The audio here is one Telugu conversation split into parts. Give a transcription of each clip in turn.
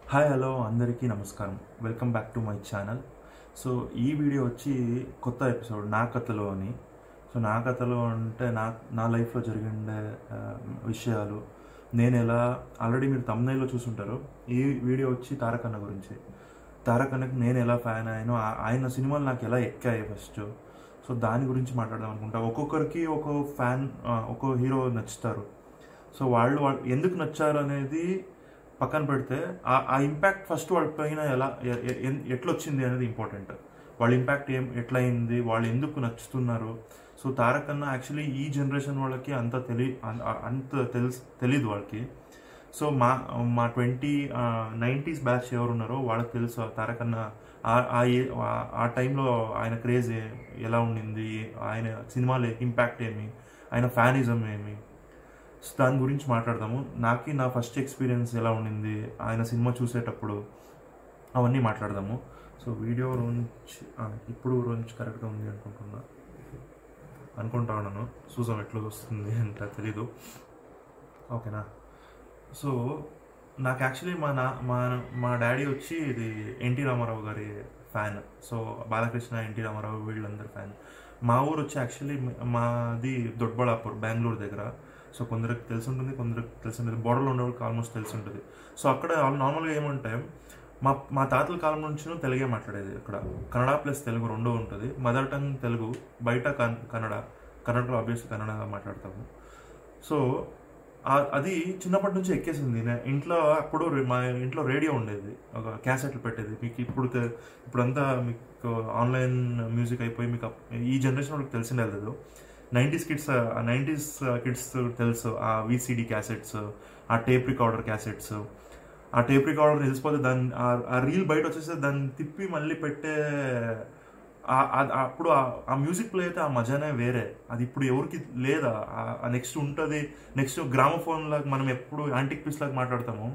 హాయ్ హలో అందరికీ నమస్కారం. Welcome back to my channel. So ఈ వీడియో వచ్చి కొత్త ఎపిసోడ్ నా కథలో అని. సో నా కథలో అంటే నా లైఫ్లో జరిగిన విషయాలు నేను ఎలా ఆల్రెడీ మీరు తమ్నైల్లో చూసుంటారు. ఈ వీడియో వచ్చి తారక్ అన్న గురించి. తారక్ అన్నకి నేను ఎలా ఫ్యాన్ అయ్యానో, ఆయన సినిమాలు నాకు ఎలా ఎక్కాయి ఫస్ట్. సో దాని గురించి మాట్లాడదాం అనుకుంటా. ఒక్కొక్కరికి ఒక్కో హీరో నచ్చుతారు. సో వాళ్ళు ఎందుకు నచ్చారు అనేది పక్కన పెడితే ఆ ఇంపాక్ట్ ఫస్ట్ వాళ్ళ పైన ఎట్లా వచ్చింది అనేది ఇంపార్టెంట్. వాళ్ళ ఇంపాక్ట్ ఎట్లా అయింది, వాళ్ళు ఎందుకు నచ్చుతున్నారు. సో తారక్ అన్న యాక్చువల్లీ ఈ జనరేషన్ వాళ్ళకి అంత తెలీదు వాళ్ళకి. సో మా 90s బ్యాచ్ ఎవరు ఉన్నారో వాళ్ళకి తెలుసు తారక్ అన్న ఆ టైంలో ఆయన క్రేజ్ ఎలా ఉండింది, ఆయన సినిమాలు ఇంపాక్ట్ ఏమి, ఆయన ఫ్యానిజం ఏమి. సో దాని గురించి మాట్లాడదాము. నా ఫస్ట్ ఎక్స్పీరియన్స్ ఎలా ఉండింది ఆయన సినిమా చూసేటప్పుడు, అవన్నీ మాట్లాడదాము. సో వీడియో ఇప్పుడు కరెక్ట్గా ఉంది అనుకుంటా ఉన్నాను. చూసాం ఎట్లా వస్తుంది అంటే తెలీదు. ఓకేనా. సో నాకు యాక్చువల్లీ మా డాడీ వచ్చి ఇది ఎన్టీ రామారావు గారి ఫ్యాన్. సో బాలకృష్ణ, ఎన్టీ రామారావు వీళ్ళందరి ఫ్యాన్. మా ఊరు వచ్చి యాక్చువల్లీ మాది దొడ్బళాపూర్, బెంగళూరు దగ్గర. సో కొందరికి తెలిసి ఉంటుంది, కొందరికి తెలిసి ఉంటుంది. బోర్డర్లో ఉండేవాళ్ళకి ఆల్మోస్ట్ తెలిసి ఉంటుంది. సో అక్కడ నార్మల్గా ఏమంటే మా తాతల కాలం నుంచి తెలుగే మాట్లాడేది. అక్కడ కన్నడ ప్లస్ తెలుగు రెండో ఉంటుంది. మదర్ టంగ్ తెలుగు, బయట కన్నడలో ఆబ్వియస్లీ కన్నడ మాట్లాడతాము. సో అది చిన్నప్పటి నుంచి ఎక్కేసింది. అప్పుడు మా ఇంట్లో రేడియో ఉండేది, ఒక క్యాసెట్లు పెట్టేది. మీకు ఇప్పుడంతా మీకు ఆన్లైన్ మ్యూజిక్ అయిపోయి మీకు ఈ జనరేషన్ వాళ్ళకి తెలిసిందే లేదు. 90s కిడ్స్ తెలుసు ఆ VCD క్యాసెట్స్, ఆ టేప్ రికార్డర్ క్యాసెట్స్. ఆ టేప్ రికార్డర్ తెలిసిపోతే దాన్ని ఆ రీల్ బయట వచ్చేస్తే దాన్ని తిప్పి మళ్ళీ పెట్టే అప్పుడు ఆ మ్యూజిక్ ప్లే అయితే ఆ మజానే వేరే. అది ఇప్పుడు ఎవరికి లేదా. నెక్స్ట్ ఉంటుంది, నెక్స్ట్ గ్రామోఫోన్ లాగా మనం ఎప్పుడు యాంటిక్ పీస్ లాగా మాట్లాడతాము,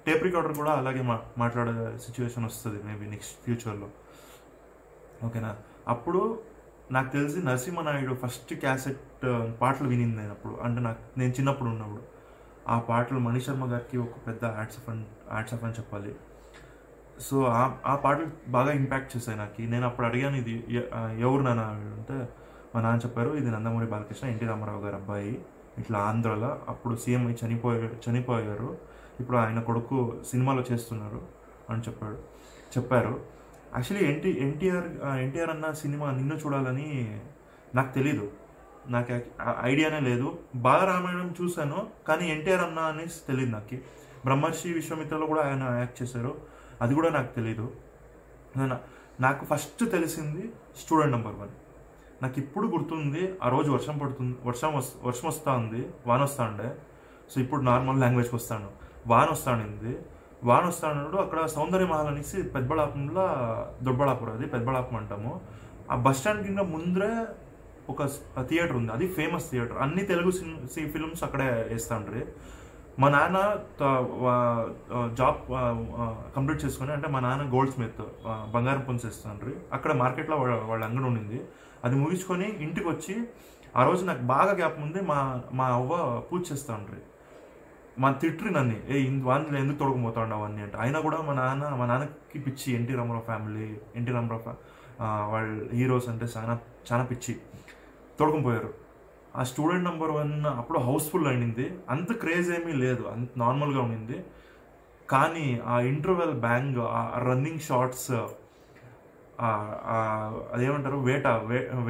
టేప్ రికార్డర్ కూడా అలాగే మాట్లాడే సిచ్యువేషన్ వస్తుంది మేబీ నెక్స్ట్ ఫ్యూచర్లో. ఓకేనా. అప్పుడు నాకు తెలిసి నరసింహనాయుడు ఫస్ట్ క్యాసెట్ పాటలు వినింది నేను అప్పుడు. అంటే నేను చిన్నప్పుడు ఉన్నప్పుడు ఆ పాటలు మణిశర్మ గారికి ఒక పెద్ద హ్యాట్స్ ఆఫ్ అని చెప్పాలి. సో ఆ పాటలు బాగా ఇంపాక్ట్ చేశాయి నాకు. నేను అప్పుడు అడిగాను, ఇది ఎవరు నాన్న అంటే మా నాన్న చెప్పారు, ఇది నందమూరి బాలకృష్ణ, ఎన్టీ రామారావు గారి అబ్బాయి, ఇట్లా ఆంధ్రలో అప్పుడు సీఎం అయి చనిపోయారు, ఇప్పుడు ఆయన కొడుకు సినిమాలో చేస్తున్నారు అని చెప్పారు. యాక్చువల్లీ ఎన్టీఆర్ అన్న సినిమా నిన్ను చూడాలని నాకు తెలీదు, నాకు ఐడియానే లేదు. బాలరామాయణం చూశాను కానీ ఎన్టీఆర్ అన్న అనేసి తెలియదు నాకు. బ్రహ్మర్షి విశ్వామిత్రలో కూడా ఆయన యాక్ట్ చేశారు, అది కూడా నాకు తెలీదు. నాకు ఫస్ట్ తెలిసింది స్టూడెంట్ నెంబర్ 1. నాకు ఇప్పుడు గుర్తుంది, ఆ రోజు వర్షం వస్తూ ఉంది, వాన వస్తూ ఉండే. సో ఇప్పుడు నార్మల్ లాంగ్వేజ్కి వస్తాను, వాన వస్తాడు. అక్కడ సౌందర్య మహల్ అనేసి పెద్దబళాపురంలో, దొడ్బళాపురం, అది పెద్దబళాపురం అంటాము. ఆ బస్ స్టాండ్ కింద ముందరే ఒక థియేటర్ ఉంది, అది ఫేమస్ థియేటర్. అన్ని తెలుగు ఫిల్మ్స్ అక్కడే వేస్తాండ్రి. మా నాన్న జాబ్ కంప్లీట్ చేసుకుని, అంటే మా నాన్న గోల్డ్ స్మిత్, బంగారం పొంది చేస్తాండ్రి. అక్కడ మార్కెట్లో వాళ్ళ అంగడి ఉండింది. అది ముగించుకొని ఇంటికి వచ్చి, ఆ రోజు నాకు బాగా గ్యాప్ ఉంది, మా అవ్వ పూజ చేస్తాండ్రి. తిట్రి నన్ను, వాటిలో ఎందుకు తొడకపోతాడు అవన్నీ అంటే. అయినా కూడా మా నాన్నకి పిచ్చి ఎన్టీ రామారావు ఫ్యామిలీ, ఎన్టీ రామారావు వాళ్ళ హీరోస్ అంటే చాలా చాలా పిచ్చి. తొడకపోయారు. ఆ స్టూడెంట్ నెంబర్ 1 అప్పుడు హౌస్ఫుల్ అయింది. అంత క్రేజ్ ఏమీ లేదు, అంత నార్మల్గా ఉండింది. కానీ ఆ ఇంటర్వెల్ బ్యాంగ్, ఆ రన్నింగ్ షాట్స్, అదేమంటారు,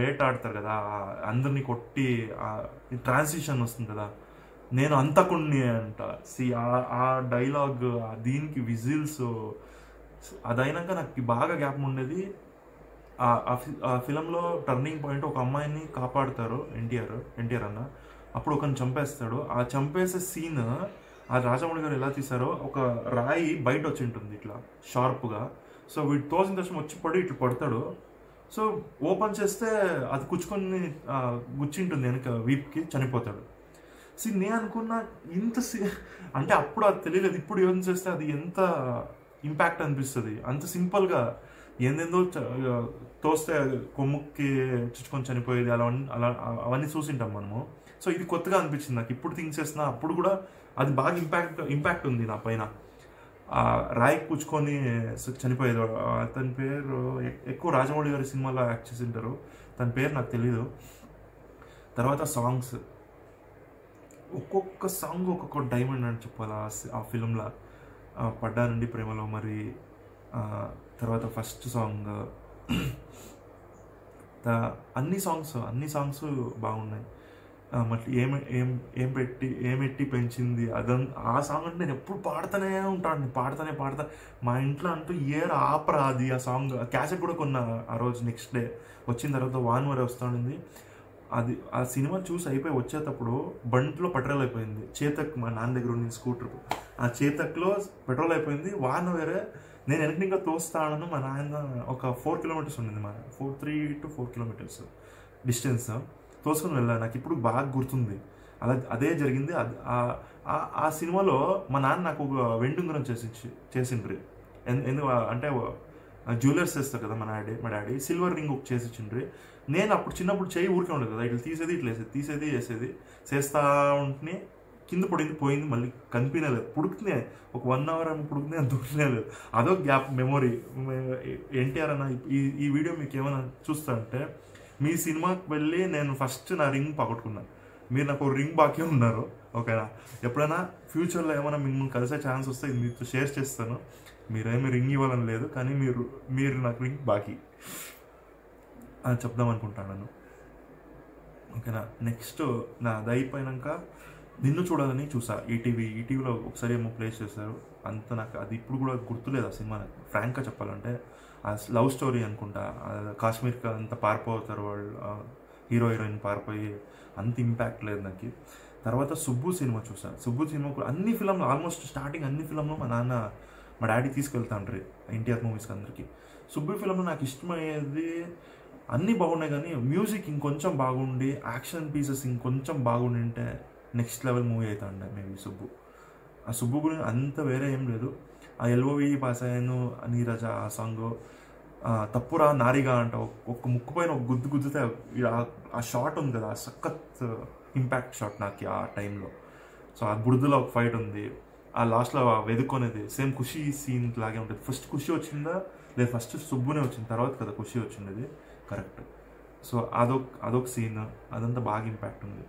వేటాడతారు కదా, అందరినీ కొట్టి ట్రాన్సిషన్ వస్తుంది కదా, నేను అంతకుణ్ణి అంట. ఆ డైలాగ్, దీనికి విజిల్స్, అదైనాక నాకు బాగా గ్యాప్ ఉండేది. ఆ ఫిలంలో టర్నింగ్ పాయింట్, ఒక అమ్మాయిని కాపాడుతారు ఎన్టీఆర్ అన్న. అప్పుడు ఒకరిని చంపేస్తాడు. ఆ చంపేసే సీన్ ఆ రాజమౌళి గారు ఎలా తీశారో, ఒక రాయి బయట వచ్చి ఉంటుంది ఇట్లా షార్ప్గా. సో వీడు తోసిన దశం వచ్చి ఇట్లా పడతాడు. సో ఓపెన్ చేస్తే అది గుచ్చింటుంది వెనక వీప్కి, చనిపోతాడు. నేను అనుకున్నా అంటే అప్పుడు అది తెలియలేదు. ఇప్పుడు ఏం చేస్తే అది ఎంత ఇంపాక్ట్ అనిపిస్తుంది. అంత సింపుల్గా ఏందేందో తోస్తే కొమ్ముకి చుచ్చుకొని చనిపోయేది, అవన్నీ చూసింటాం మనము. సో ఇది కొత్తగా అనిపించింది నాకు. ఇప్పుడు థింక్ చేస్తున్నా, అప్పుడు కూడా అది బాగా ఇంపాక్ట్ ఉంది నా పైన. రాయి కూర్చుకొని చనిపోయేది. అతని పేరు ఎక్కువ రాజమౌళి గారి సినిమాలో యాక్ట్ చేసి ఉంటారు, తన పేరు నాకు తెలీదు. తర్వాత సాంగ్స్, ఒక్కొక్క సాంగ్ ఒక్కొక్క డైమండ్ అని చెప్పాలి ఆ ఫిలింలో. పడ్డానండి ప్రేమలో, మరి తర్వాత ఫస్ట్ సాంగ్, అన్ని సాంగ్స్ బాగున్నాయి. మళ్ళీ ఏమెట్టి పెంచింది ఆ సాంగ్ అంటే నేను ఎప్పుడు పాడుతూనే ఉంటాను, పాడతా. మా ఇంట్లో అంటూ ఆపరా అది. ఆ సాంగ్ క్యాసెట్ కూడా కొన్నా ఆ రోజు. నెక్స్ట్ డే వచ్చిన తర్వాత వాన్ వరే వస్తుంది అది. ఆ సినిమా చూసి అయిపోయి వచ్చేటప్పుడు బండిలో పెట్రోల్ అయిపోయింది. చేతక్, మా నాన్న దగ్గర ఉన్న స్కూటర్, ఆ చేతక్లో పెట్రోల్ అయిపోయింది. వాన్ వేరే, నేను వెనక్కి ఇంకా తోస్తాను. మా నాన్న ఒక 4 కిలోమీటర్స్ ఉండింది, మా 3 to 4 కిలోమీటర్స్ డిస్టెన్స్ తోసుకొని వెళ్ళాను. నాకు ఇప్పుడు బాగా గుర్తుంది. అదే జరిగింది. ఆ సినిమాలో మా నాన్న నాకు ఒక వెండుంగరం చేసిండ్రి. ఎందుకు అంటే జ్యువెలర్స్ చేస్తారు కదా మా డాడీ సిల్వర్ రింగ్ ఒక చేసిచ్చిండ్రి. నేను అప్పుడు చిన్నప్పుడు చేయి ఊరికే ఉండదు కదా, ఇట్లా తీసేది వేసేది చేస్తా ఉంటే కింద పోయింది. మళ్ళీ కనిపించలేదు, పుడుకునే ఒక 1 hour పుడుకునే అంత దొరికిలేదు. అదొక గ్యాప్ మెమొరీ. ఎన్టీఆర్ అన్న ఈ వీడియో మీకు ఏమైనా చూస్తా అంటే, మీ సినిమాకి వెళ్ళి నేను ఫస్ట్ నా రింగ్ పగొట్టుకున్నాను. మీరు నాకు రింగ్ బాకీ ఉన్నారు, ఓకేనా? ఎప్పుడైనా ఫ్యూచర్లో ఏమైనా మిమ్మల్ని కలిసే ఛాన్స్ వస్తే మీతో షేర్ చేస్తాను. మీరేమి రింగ్ ఇవ్వాలని లేదు, కానీ మీరు నాకు రింగ్ బాకీ అని చెప్దాం అనుకుంటాను, ఓకేనా? నెక్స్ట్ అది అయిపోయాక నిన్ను చూడాలని చూసా. ఈటీవీలో ఒకసారి ఏమో ప్లే చేశారు. అంత నాకు అది ఇప్పుడు కూడా గుర్తులేదు ఆ సినిమా. ఫ్రాంక్గా చెప్పాలంటే ఆ లవ్ స్టోరీ అనుకుంటా, కాశ్మీర్కి అంత పారిపోతారు వాళ్ళు, హీరో హీరోయిన్ పారిపోయి, అంత ఇంపాక్ట్ లేదు నాకు. తర్వాత సుబ్బు సినిమా చూసాను. సుబ్బు సినిమా కూడా అన్ని ఫిలంలో, ఆల్మోస్ట్ స్టార్టింగ్ అన్ని ఫిలంలో మా డాడీ తీసుకెళ్తాండ్రి ఎన్టీఆర్ మూవీస్కి అందరికీ. సుబ్బు ఫిలంలో నాకు ఇష్టమయ్యేది అన్నీ బాగున్నాయి, కానీ మ్యూజిక్ ఇంకొంచెం బాగుండి, యాక్షన్ పీసెస్ ఇంకొంచెం బాగుండి ఉంటే నెక్స్ట్ లెవెల్ మూవీ అవుతాండే మేబీ సుబ్బు. ఆ సుబ్బు గురించి అంత వేరే ఏం లేదు. ఆ ఎల్ఓవి పాస్ అయ్యాను, నీరజ ఆ సాంగ్, తప్పురా నారిగా అంట, ఒక ముక్కు పైన ఒక గుద్దుతే ఆ షాట్ ఉంది కదా, ఆ సఖత్ ఇంపాక్ట్ షాట్ నాకు ఆ టైంలో. సో ఆ బురదలో ఒక ఫైట్ ఉంది, ఆ లాస్ట్లో వెతుక్కునేది సేమ్ ఖుషి సీన్ లాగే ఉంటుంది. ఫస్ట్ ఖుషి వచ్చిందా లేదు, ఫస్ట్ సుబ్బునే వచ్చింది, తర్వాత కదా ఖుషి వచ్చింది, కరెక్ట్. సో అదొక సీన్, అదంతా బాగా ఇంపాక్ట్ ఉంది.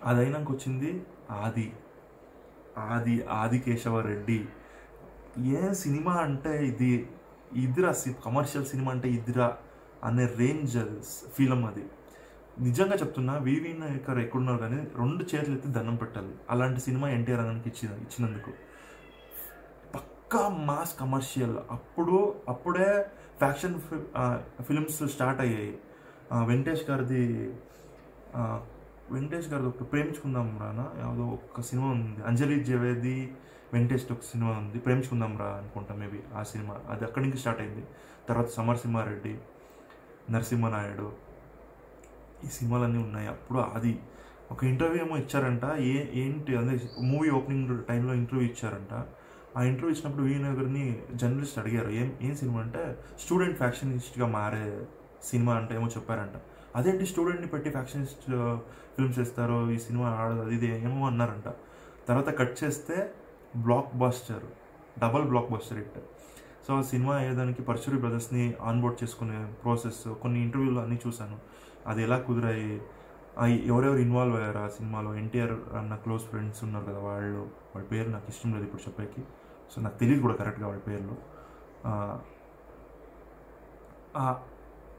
అదైనాక వచ్చింది ఆది కేశవరెడ్డి. ఏ సినిమా అంటే ఇదిరా కమర్షియల్ సినిమా అంటే ఇదిరా అనే రేంజ్ ఫిలం అది. నిజంగా చెప్తున్నా, వివి నాయకర్ ఎక్కడున్నారు కానీ 2 చేతులు ఎత్తి దండం పెట్టాలి. అలాంటి సినిమా ఎన్టీఆర్ అన్నకి ఇచ్చినందుకు. పక్కా మాస్ కమర్షియల్. అప్పుడే ఫ్యాక్షన్ ఫిలిమ్స్ స్టార్ట్ అయ్యాయి. వెంకటేష్ గారిది ఒక ప్రేమించుకుందాం రానా ಯಾವುದೋ ఒక సినిమా ఉంది, అంజలి జవేది వెంకటేష్ ఒక సినిమా ఉంది, ప్రేమించుకుందాం రా అనుకుంటా మేబీ. ఆ సినిమా అది అక్కడి నుంచి స్టార్ట్ అయింది. తర్వాత సమరసింహారెడ్డి, నరసింహనాయుడు, ఈ సినిమాలన్నీ ఉన్నాయి. అప్పుడు ఒక ఇంటర్వ్యూ ఏమో ఇచ్చారంట. ఏంటి అదే మూవీ ఓపెనింగ్ టైంలో ఇంటర్వ్యూ ఇచ్చారంట. ఆ ఇంటర్వ్యూ ఇచ్చినప్పుడు వీనగర్ని జర్నలిస్ట్ అడిగారు, ఏం సినిమా అంటే స్టూడెంట్ ఫ్యాక్షనిస్ట్గా మారే సినిమా అంటే ఏమో చెప్పారంట. అదేంటి స్టూడెంట్ని పెట్టి ఫ్యాక్షనిస్ట్ ఫిల్మ్స్ చేస్తారు, ఈ సినిమా ఆడదు, అది ఏమో అన్నారంట. తర్వాత కట్ చేస్తే double block buster hit. So ఆ సినిమా అయ్యేదానికి పరశురి బ్రదర్స్ని ఆన్బోర్డ్ చేసుకునే ప్రాసెస్ కొన్ని ఇంటర్వ్యూలు అన్నీ చూశాను. అది ఎలా కుదిరాయి, ఎవరెవరు ఇన్వాల్వ్ అయ్యారు ఆ సినిమాలో. ఎన్టీఆర్ అన్న క్లోజ్ ఫ్రెండ్స్ ఉన్నారు కదా, వాళ్ళ పేరు నాకు ఇష్టం లేదు ఇప్పుడు చెప్పేకి, సో నాకు తెలియదు కూడా కరెక్ట్గా వాళ్ళ పేర్లు.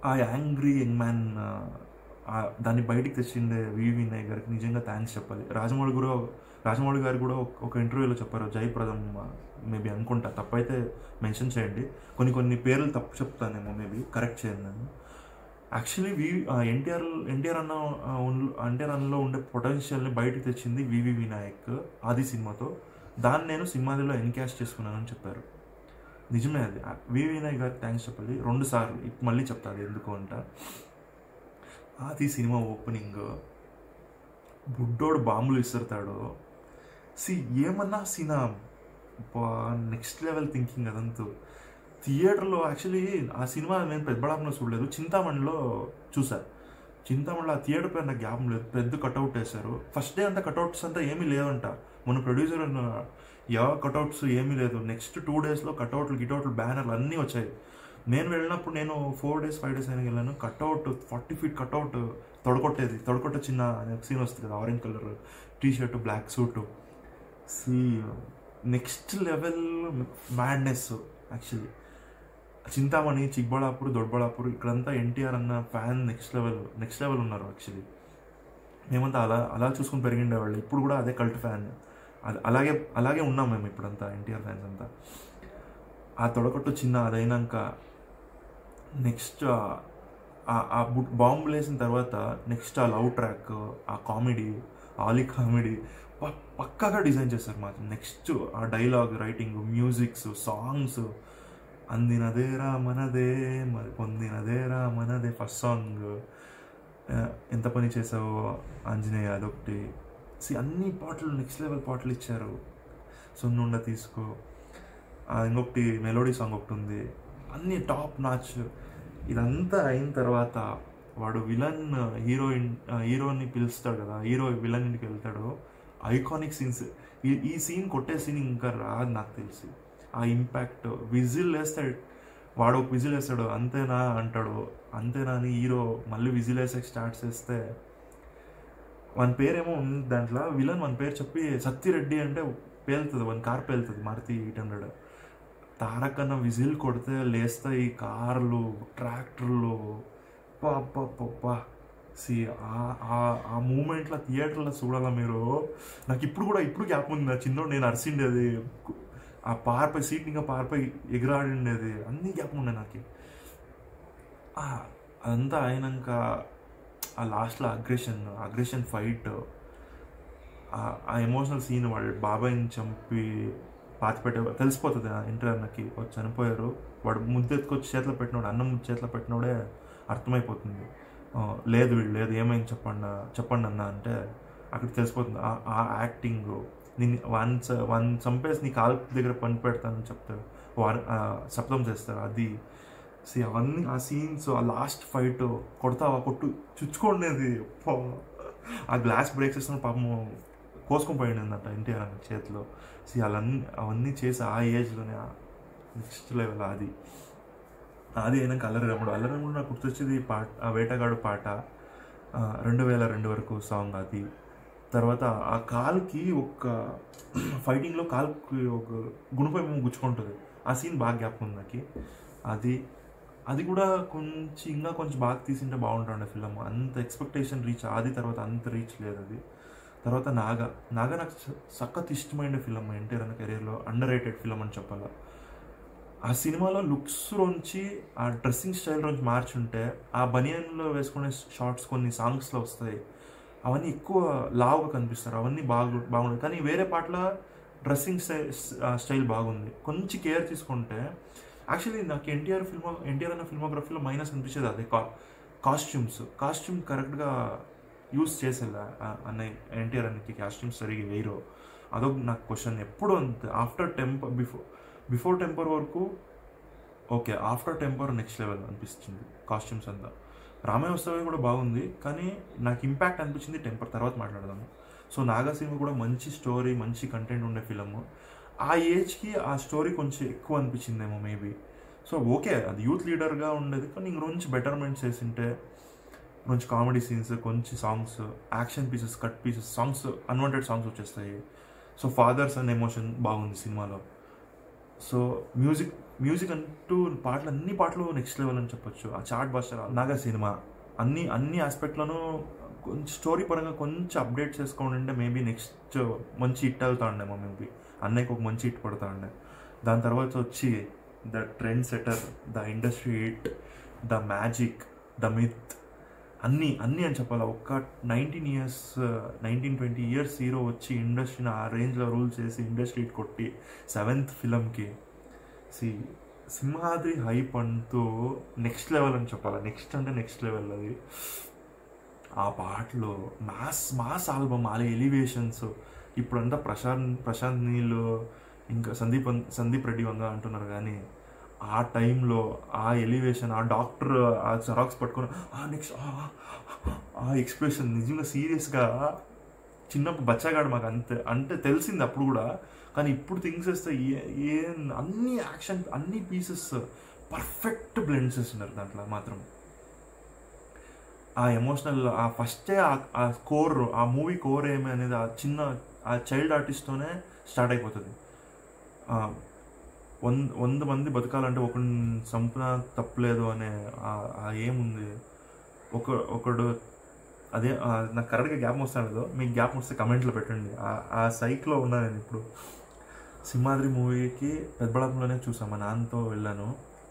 ఆ యాంగ్రీ యంగ్ మ్యాన్ దాన్ని బయటికి తెచ్చిండే వివి నాయక్ గారికి నిజంగా థ్యాంక్స్ చెప్పాలి. రాజమౌళి గారు కూడా ఒక ఇంటర్వ్యూలో చెప్పారు, జయప్రదం మేబీ అనుకుంటా, తప్పైతే మెన్షన్ చేయండి. కొన్ని పేర్లు తప్పు చెప్తానేమో, మేబీ కరెక్ట్ చేయండి నన్ను. యాక్చువల్లీ ఎన్టీఆర్ అన్నలో ఉండే పొటెన్షియల్ని బయటకు తెచ్చింది వివి వినాయక్ ఆది సినిమాతో. దాన్ని నేను సింహాదిలో ఎన్కాష్ చేసుకున్నానని చెప్పారు. నిజమే, అది వివి వినాయక్ గారికి థ్యాంక్స్ చెప్పాలి 2 సార్లు. మళ్ళీ చెప్తాను ఎందుకు అంట. ఆది సినిమా ఓపెనింగ్ బుడ్డోడు బాంబులు ఇస్తాడు. ఏమన్నా సీనా నెక్స్ట్ లెవెల్ థింకింగ్ అదంతా. థియేటర్లో యాక్చువల్లీ ఆ సినిమా నేను పెద్దబడాపులో చూడలేదు, చింతామణిలో చూసాను. చింతామణిలో ఆ థియేటర్ పేరు నాకు జ్ఞాపకం లేదు, పెద్ద కట్అవుట్ వేశారు. ఫస్ట్ డే అంతా కట్అవుట్స్ అంతా ఏమీ లేదంట. మన ప్రొడ్యూసర్ కటౌట్స్ ఏమీ లేదు. నెక్స్ట్ 2 daysలో గిటౌట్లు బ్యానర్లు అన్నీ వచ్చాయి. నేను వెళ్ళినప్పుడు నేను 4 days 5 days అయినా వెళ్ళాను. కటౌట్ 40 feet కటౌట్ తొడగొట్టే చిన్న సీన్ వస్తుంది కదా, orange colour T shirt black suit. Next level madness actually. Chintamani, Chikballapur, Doddaballapur ఇక్కడంతా ఎన్టీఆర్ అన్న ఫ్యాన్ నెక్స్ట్ లెవెల్ ఉన్నారు యాక్చువల్లీ. మేమంతా అలా చూసుకుని పెరిగిండేవాళ్ళు. ఇప్పుడు కూడా అదే కల్ట్ ఫ్యాన్. అలాగే ఉన్నాం మేము ఇప్పుడంతా ఎన్టీఆర్ ఫ్యాన్స్ అంతా. ఆ తొడగొట్టు చిన్న అదైనాక నెక్స్ట్ ఆ బాంబులు వేసిన తర్వాత నెక్స్ట్ ఆ లవ్ ట్రాక్, ఆ కామెడీ, ఆలీ కామెడీ పక్కాగా డిజైన్ చేస్తారు మాత్రం. నెక్స్ట్ ఆ డైలాగ్ రైటింగ్, మ్యూజిక్స్, సాంగ్స్, అందినదేరా మనదే మరి పొందినదేరా మనదే ఫస్ట్ సాంగ్, ఎంత పని చేసావు ఆంజనేయ అదొకటి. అన్ని పాటలు నెక్స్ట్ లెవెల్ పాటలు ఇచ్చారు. సున్నుండ తీసుకో, ఇంకొకటి మెలోడీ సాంగ్ ఒకటి ఉంది, అన్నీ టాప్ నాచ్. ఇదంతా అయిన తర్వాత వాడు విలన్ హీరోని పిలుస్తాడు కదా, హీరో విలన్ ఇంటికి వెళ్తాడు. Iconic scenes. ఈ సీన్ కొట్టే సీన్ ఇంకా రాదు నాకు తెలిసి. ఆ ఇంపాక్ట్, విజిల్ వేస్తాడు వాడు, ఒక విజిల్ వేస్తాడు, అంతేనా అంటాడు, అంతేనా అని హీరో మళ్ళీ విజిల్ వేసే స్టార్ట్ చేస్తే మన పేరేమో ఉంది దాంట్లో, విలన్ మన పేరు చెప్పి సత్తిరెడ్డి అంటే పేలుతుంది, వన్ కార్ పేలుతుంది, మారుతి 800. తారక్ అన్న విజిల్ కొడితే లేస్తాయి కార్లు, ట్రాక్టర్లు. పప్ప ఆ మూమెంట్లో థియేటర్లో చూడాలా మీరు. నాకు ఇప్పుడు గ్యాప్ ఉంది. నా చిన్నోడు నేను అరిసిండేది, ఆ పార్పై సీట్ ఇంకా పార్పై ఎగిరాడిండేది, అన్నీ గ్యాప్ ఉన్నాయి నాకు. అదంతా అయినాక ఆ లాస్ట్లో అగ్రెషన్ ఫైట్, ఆ ఎమోషనల్ సీన్, వాళ్ళు బాబాయ్ని చంపి పాతిపెట్టే తెలిసిపోతుంది ఇంటర్నకి వచ్చి చనిపోయారు. వాడు ముద్దెత్తుకొచ్చి చేతిలో పెట్టినోడు, అన్నం చేతిలో పెట్టినోడే అర్థమైపోతుంది. లేదు ఏమైంది చెప్పండి అన్న అంటే అక్కడ తెలిసిపోతుంది. ఆ యాక్టింగ్, నేను వన్ చంపేసి నీ కాలు దగ్గర పని పెడతానని చెప్తారు, శబ్దం చేస్తారు. అది అవన్నీ ఆ సీన్స్, ఆ లాస్ట్ ఫైట్, కొట్టు చుచ్చుకోండేది, ఆ గ్లాస్ బ్రేక్ చేస్తున్న పాపం కోసుకొని పోయిందంట ఎన్టీఆర్ అన్న చేతిలో. అవన్నీ చేసి ఆ ఏజ్లోనే నెక్స్ట్ లెవెల్. అది అయినాక అల్లరమ్ముడు నాకు గుర్తొచ్చేది ఆ వేటగాడు పాట, 2002 వరకు సాంగ్ అది. తర్వాత ఆ కాలుకి ఒక ఫైటింగ్లో కాలుకి ఒక గుణపై గుచ్చుకుంటుంది, ఆ సీన్ బాగా గ్యాప్ ఉంది నాకు. అది కూడా కొంచెం బాగా తీసింటే బాగుంటుండే ఫిల్మ్. అంత ఎక్స్పెక్టేషన్ రీచ్ అది, తర్వాత అంత రీచ్ లేదు అది. తర్వాత నాగా నాకు సఖత్ ఇష్టమైన ఫిల్మ్ ఎన్టీఆర్ అన్న కెరీర్లో, అండర్ రేటెడ్ ఫిల్మ్ అని చెప్పాలి. ఆ సినిమాలో లుక్స్ నుంచి, ఆ డ్రెస్సింగ్ స్టైల్ నుంచి మార్చుంటే, ఆ బనియన్లో వేసుకునే షార్ట్స్ కొన్ని సాంగ్స్లో వస్తాయి, అవన్నీ ఎక్కువ లావుగా కనిపిస్తారు, అవన్నీ బాగుంది. కానీ వేరే పాటల డ్రెస్సింగ్ స్టైల్ బాగుంది. కొంచెం కేర్ తీసుకుంటే యాక్చువల్లీ నాకు ఎన్టీఆర్ అన్న ఫిల్మోగ్రఫీలో మైనస్ అనిపించేది అదే, కాస్ట్యూమ్ కరెక్ట్గా యూస్ చేసేలా అన్నయ్య ఎన్టీఆర్ అన్నకి కాస్ట్యూమ్స్ సరిగ్గా వేయరు. అదొక నాకు క్వశ్చన్ ఎప్పుడు. అంతే ఆఫ్టర్ టెంపర్, బిఫోర్ టెంపర్ వరకు okay, after temper next level అనిపిస్తుంది కాస్ట్యూమ్స్ అంతా. రామయ్య వస్తవే కూడా బాగుంది, కానీ నాకు ఇంపాక్ట్ అనిపించింది టెంపర్. తర్వాత మాట్లాడదాము. సో నాగా సినిమా కూడా మంచి స్టోరీ, మంచి కంటెంట్ ఉండే ఫిలము. ఆ ఏజ్కి ఆ స్టోరీ కొంచెం ఎక్కువ అనిపించిందేమో మేబీ. సో ఓకే, అది యూత్ లీడర్గా ఉండేది, కానీ ఇంకొంచెం బెటర్మెంట్ చేసింటే, కొంచెం కామెడీ సీన్స్, కొంచెం songs, action pieces, cut pieces, songs, unwanted songs వచ్చేస్తాయి. సో ఫాదర్స్ అండ్ ఎమోషన్ బాగుంది సినిమాలో. సో మ్యూజిక్ అంటూ అన్ని పాటలు నెక్స్ట్ లెవెల్ అని చెప్పొచ్చు. ఆ చాట్ బాస్టర్ నాగా సినిమా అన్ని ఆస్పెక్ట్లను కొంచెం స్టోరీ పరంగా కొంచెం అప్డేట్ చేసుకోండి అంటే మేబీ నెక్స్ట్ మంచి హిట్ అవుతా ఉండేమో. మేబీ అన్నయ్యకి ఒక మంచి హిట్ పడుతూ ఉండే. దాని తర్వాత వచ్చి the trend setter, the industry hit, the magic, the myth, అన్నీ అని చెప్పాలి. ఒక్క 19-20 years హీరో వచ్చి ఇండస్ట్రీని ఆ రేంజ్లో రూల్ చేసి ఇండస్ట్రీ హిట్ కొట్టి 7th ఫిలంకి సింహాద్రి హైప్ అంటూ నెక్స్ట్ లెవెల్ అని చెప్పాలి. నెక్స్ట్ అంటే నెక్స్ట్ లెవెల్ అది. ఆ పాటలు మాస్ ఆల్బమ్, ఆ ఎలివేషన్స్. ఇప్పుడంతా ప్రశాంత్ నీళ్ళు ఇంకా సందీప్ రెడ్డి వంగ అంటున్నారు, కానీ ఆ టైంలో ఆ ఎలివేషన్, ఆ డాక్టర్ ఆ జెరాక్స్ పట్టుకొని నెక్స్ట్ ఆ ఎక్స్ప్రెషన్ నిజంగా సీరియస్గా చిన్నప్పుడు బచ్చగాడు మాకు అంటే తెలిసింది అప్పుడు కూడా. కానీ ఇప్పుడు థింగ్స్ వేస్తే అన్ని యాక్షన్ అన్ని పీసెస్ పర్ఫెక్ట్ బ్లెండ్ చేస్తున్నారు దాంట్లో మాత్రం. ఆ ఎమోషనల్ ఆ ఫస్టే ఆ కోర్, ఆ మూవీ కోర్ ఏమి అనేది ఆ చైల్డ్ ఆర్టిస్ట్తోనే స్టార్ట్ అయిపోతుంది. 100 మంది బతకాలంటే ఒకరిని చంపిన తప్పలేదు అనే ఏముంది. ఒకడు అదే నాకు కరెక్ట్గా గ్యాప్ వస్తాను, మీకు గ్యాప్ వస్తే కమెంట్లో పెట్టండి. ఆ సైక్లో ఉన్నా నేను ఇప్పుడు. సింహాద్రి మూవీకి పెద్దబళ్ళాపురంలోనే చూసాను, మా నాన్నతో వెళ్ళాను.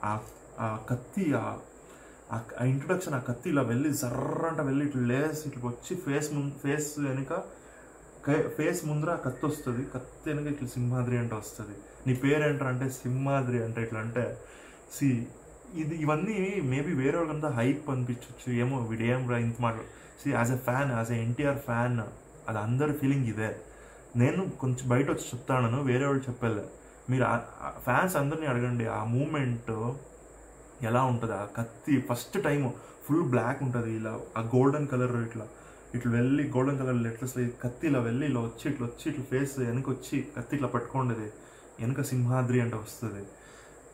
ఆ కత్తి ఆ ఇంట్రొడక్షన్, ఆ కత్తి ఇలా వెళ్ళి జర్రంట వెళ్ళి ఇట్లా లేసి ఇట్లా వచ్చి ఫేస్ వెనుక ఫేస్ ముందర ఆ కత్తి వస్తుంది, కత్తి వెనుక ఇట్లా సింహాద్రి అంటే వస్తుంది. నీ పేరేంటారు అంటే సింహాద్రి అంటే ఇట్లా అంటే ఇవన్నీ మేబీ వేరే వాళ్ళకంతా హైప్ అనిపించవచ్చు, ఏమో వీడేం రా ఇంత మాట్లాడు. As a fan, as a NTR fan, అది అందరి ఫీలింగ్ ఇదే. నేను కొంచెం బయట వచ్చి చెప్తాను, వేరే వాళ్ళు చెప్పలే. మీరు ఫ్యాన్స్ అందరినీ అడగండి ఆ మూమెంట్ ఎలా ఉంటుంది. ఆ కత్తి ఫస్ట్ టైం ఫుల్ బ్లాక్ ఉంటుంది, ఇలా ఆ గోల్డెన్ కలర్ ఇట్లా వెళ్ళి గోల్డెన్ కలర్ ఎట్లా కత్తి ఇలా వెళ్ళి ఇలా వచ్చి ఇట్లా ఫేస్ వెనక వచ్చి కత్తి ఇట్లా పట్టుకోండి, వెనక సింహాద్రి అంటే వస్తుంది.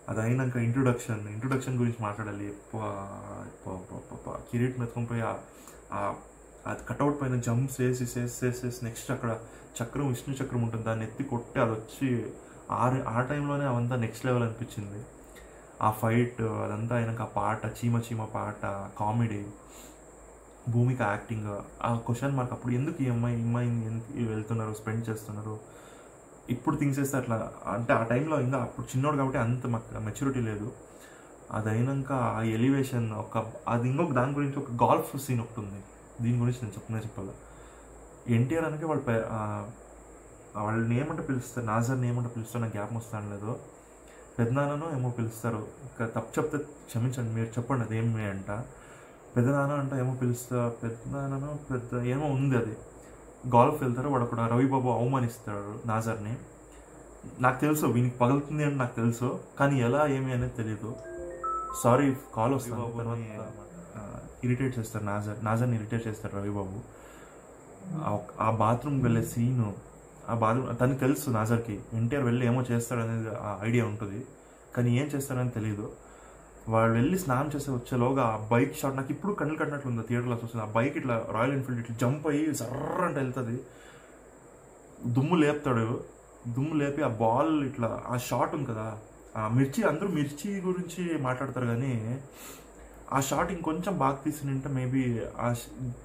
అది అయినాక ఇంట్రొడక్షన్ గురించి మాట్లాడాలి. కిరీట్ మెత్తుకొని పోయి అది కట్అవుట్ పైన జంప్స్ వేసి నెక్స్ట్ అక్కడ చక్రం, విష్ణు చక్రం ఉంటుంది, దాన్ని ఎత్తి కొట్టి అది వచ్చి ఆ టైంలోనే అవంతా నెక్స్ట్ లెవెల్ అనిపించింది. ఆ ఫైట్ అదంతా అయినాక ఆ పాట, చీమ పాట, కామెడీ, భూమిక యాక్టింగ్, ఆ క్వశ్చన్ మార్క్ అప్పుడు ఎందుకు ఈ అమ్మాయిని ఎందుకు వెళ్తున్నారు, స్పెండ్ చేస్తున్నారు. ఇప్పుడు థింగ్స్ చేస్తే అట్లా అంటే ఆ టైంలో ఇంకా అప్పుడు చిన్నోడు కాబట్టి అంత మాకు మెచ్యూరిటీ లేదు. అది అయినాక ఆ ఎలివేషన్ అది ఇంకొక దాని గురించి ఒక గాల్ఫ్ సీన్ ఒకటి ఉంది, దీని గురించి నేను చెప్పాలి. ఎన్టీఆర్ అనకే వాళ్ళని ఏమంటే పిలుస్తారు, నాజర్ని ఏమంటే పిలుస్తారు, నాకు జ్ఞాపకం వస్తాను లేదు, పెద్దనాన్ననో ఏమో పిలుస్తారు. ఇంకా తప్పు చెప్తే క్షమించండి, మీరు చెప్పండి అది ఏమి అంట. పెద్దనాన్న అంటే ఏమో పిలుస్తారు, పెద్దనాన్ననో ఏమో ఉంది. అది గాల్ఫ్ వెళ్తారు, వాడు అక్కడ రవిబాబు అవమానిస్తాడు నాజర్ని. నాకు తెలుసు వీనికి పగులుతుంది అని నాకు తెలుసు, కానీ ఎలా ఏమి అనేది తెలీదు. సారీ కాల్ వస్తాను. తర్వాత ఇరిటేట్ చేస్తారు నాజర్ని ఇరిటేట్ చేస్తారు రవిబాబు. ఆ బాత్రూమ్ వెళ్ళే సీను, ఆ బాత్రూమ్ తనకు తెలుసు నాజర్కి ఎన్టీఆర్ వెళ్ళి ఏమో చేస్తాడనేది ఆ ఐడియా ఉంటుంది, కానీ ఏం చేస్తాడని తెలియదు. వాళ్ళు వెళ్ళి స్నానం చేస్తే వచ్చేలోగా ఆ బైక్ షాట్ నాకు ఇప్పుడు కళ్ళు కట్టినట్లు ఉంది థియేటర్లో చూస్తుంది. ఆ బైక్ ఇట్లా రాయల్ ఎన్ఫీల్డ్ ఇట్లా జంప్ అయ్యి సర్రంటే వెళ్తుంది, దుమ్ము లేపి ఆ బాల్ ఇట్లా ఆ షాట్ ఉంది కదా, ఆ అందరూ మిర్చి గురించి మాట్లాడతారు, కానీ ఆ షాట్ ఇంకొంచెం బాగా తీసింటే మేబీ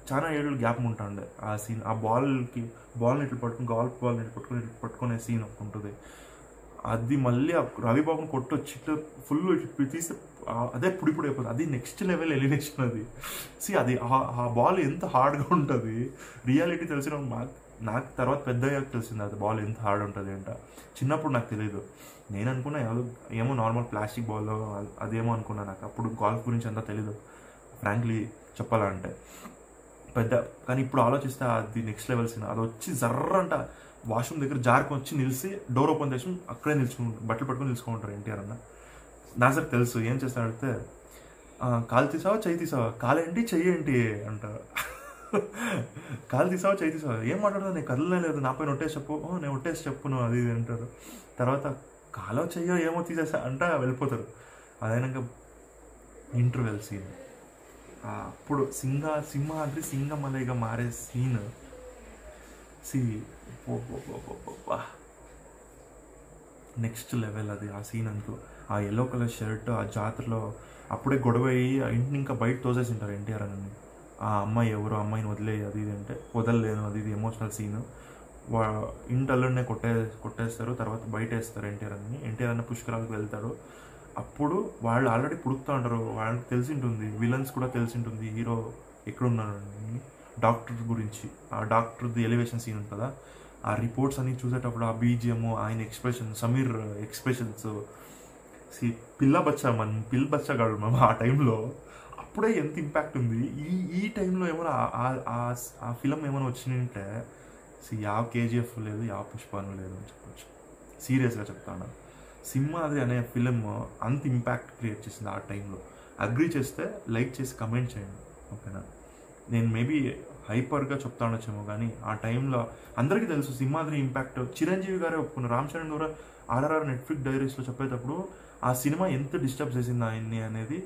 చాలా ఏళ్ళు గ్యాప్ ఉంటుండే ఆ సీన్. ఆ బాల్ని ఇట్లా పట్టుకుని గాల్ఫ్ బాల్ని ఇట్లా పట్టుకునే సీన్ ఒకటి ఉంటుంది. అది మళ్ళీ రవిబాబుని కొట్టొచ్చి ఇట్లా ఫుల్ ఇట్లా తీస్తే అదే పుడిపుడి అయిపోతుంది. అది నెక్స్ట్ లెవెల్ ఎలివేషన్. అది ఆ బాల్ ఎంత హార్డ్గా ఉంటుంది, రియాలిటీ తెలిసిన నాకు తర్వాత పెద్దగా తెలిసింది అది బాల్ ఎంత హార్డ్ ఉంటుంది అంట. చిన్నప్పుడు నాకు తెలియదు, నేను అనుకున్నా ఏమో నార్మల్ ప్లాస్టిక్ బాల్ అదేమో అనుకున్నా. నాకు అప్పుడు గాల్ఫ్ గురించి అంతా తెలీదు ఫ్రాంక్లీ చెప్పాలంటే కానీ ఇప్పుడు ఆలోచిస్తే అది నెక్స్ట్ లెవెల్ సీన్. అది వచ్చి జర్రంట వాష్రూమ్ దగ్గర జారుకొని వచ్చి నిలిచి డోర్ ఓపెన్ చేసి అక్కడే నిల్చుకుంటారు, బట్టలు పట్టుకొని నిల్చుకుంటారు ఎన్టీఆర్ అన్న. నాజర్కి తెలుసు ఏం చేస్తాడంటే, కాలు తీసావా చెయ్యి తీసావా, కాలేంటి చెయ్యేంటి అంటారు. కాలు తీసావా చెయ్యి తీసావా, ఏం మాట్లాడదా, నేను కదలనే లేదు, నా పైన ఒట్టేసి చెప్పు, నేను ఒట్టేసి చెప్పును అది ఇది అంటారు. తర్వాత కాలో చెయ్యో ఏమో తీసేసా అంట వెళ్ళిపోతారు. అదైనాక ఇంటర్వెల్ సీన్, అప్పుడు సింహాద్రి సింగమలైగా మారే సీన్ నెక్స్ట్ లెవెల్. అది ఆ సీన్ అంటూ ఆ ఎల్లో కలర్ షర్ట్ ఆ జాతరలో అప్పుడే గొడవ అయ్యి ఆ ఇంటిని ఇంకా బయట తోసేసి ఉంటారు ఎన్టీఆర్ అని. ఆ అమ్మాయి ఎవరు అమ్మాయిని వదిలేయి అది ఇది అంటే వదలలేను, అది ఇది ఎమోషనల్ సీన్. ఇంటి అల్లుడినే కొట్టేస్తారు, తర్వాత బయట వేస్తారు ఎన్టీఆర్ అన్న పుష్కరాలకు వెళ్తాడు. అప్పుడు వాళ్ళు ఆల్రెడీ పుడుతూ ఉంటారు, వాళ్ళకి తెలిసి ఉంటుంది, విలన్స్ కూడా తెలిసి ఉంటుంది హీరో ఎక్కడున్నాడని. డాక్టర్ గురించి, ఆ డాక్టర్ది ఎలివేషన్ సీన్ ఉంది కదా, ఆ రిపోర్ట్స్ అన్ని చూసేటప్పుడు ఆ బీజిఎం, ఆయన ఎక్స్ప్రెషన్, సమీర్ ఎక్స్ప్రెషన్స్, పిల్ల బచ్చా కాదు మనం ఆ టైంలో. అప్పుడే ఎంత ఇంపాక్ట్ ఉంది. ఈ టైంలో ఏమైనా ఆ ఫిలం ఏమైనా వచ్చినాయంటే యావ కేజీఎఫ్ లేదు, యావ పుష్పాను లేదు అని చెప్పచ్చు. సీరియస్గా చెప్తాను, సింహాద్రి అనే ఫిలిం అంత ఇంపాక్ట్ క్రియేట్ చేసింది ఆ టైంలో. అగ్రీ చేస్తే లైక్ చేసి కమెంట్ చేయండి, ఓకేనా. నేను మేబీ హైపర్గా చెప్తా ఉండొచ్చేమో, కానీ ఆ టైంలో అందరికీ తెలుసు సింహాద్రి ఇంపాక్ట్. చిరంజీవి గారే ఒప్పుకున్నారు, రామ్ చరణ్ గారు RRR నెట్ఫ్లిక్స్ డైరీస్లో చెప్పేటప్పుడు ఆ సినిమా ఎంత డిస్టర్బ్ చేసింది ఆయన్ని అనేది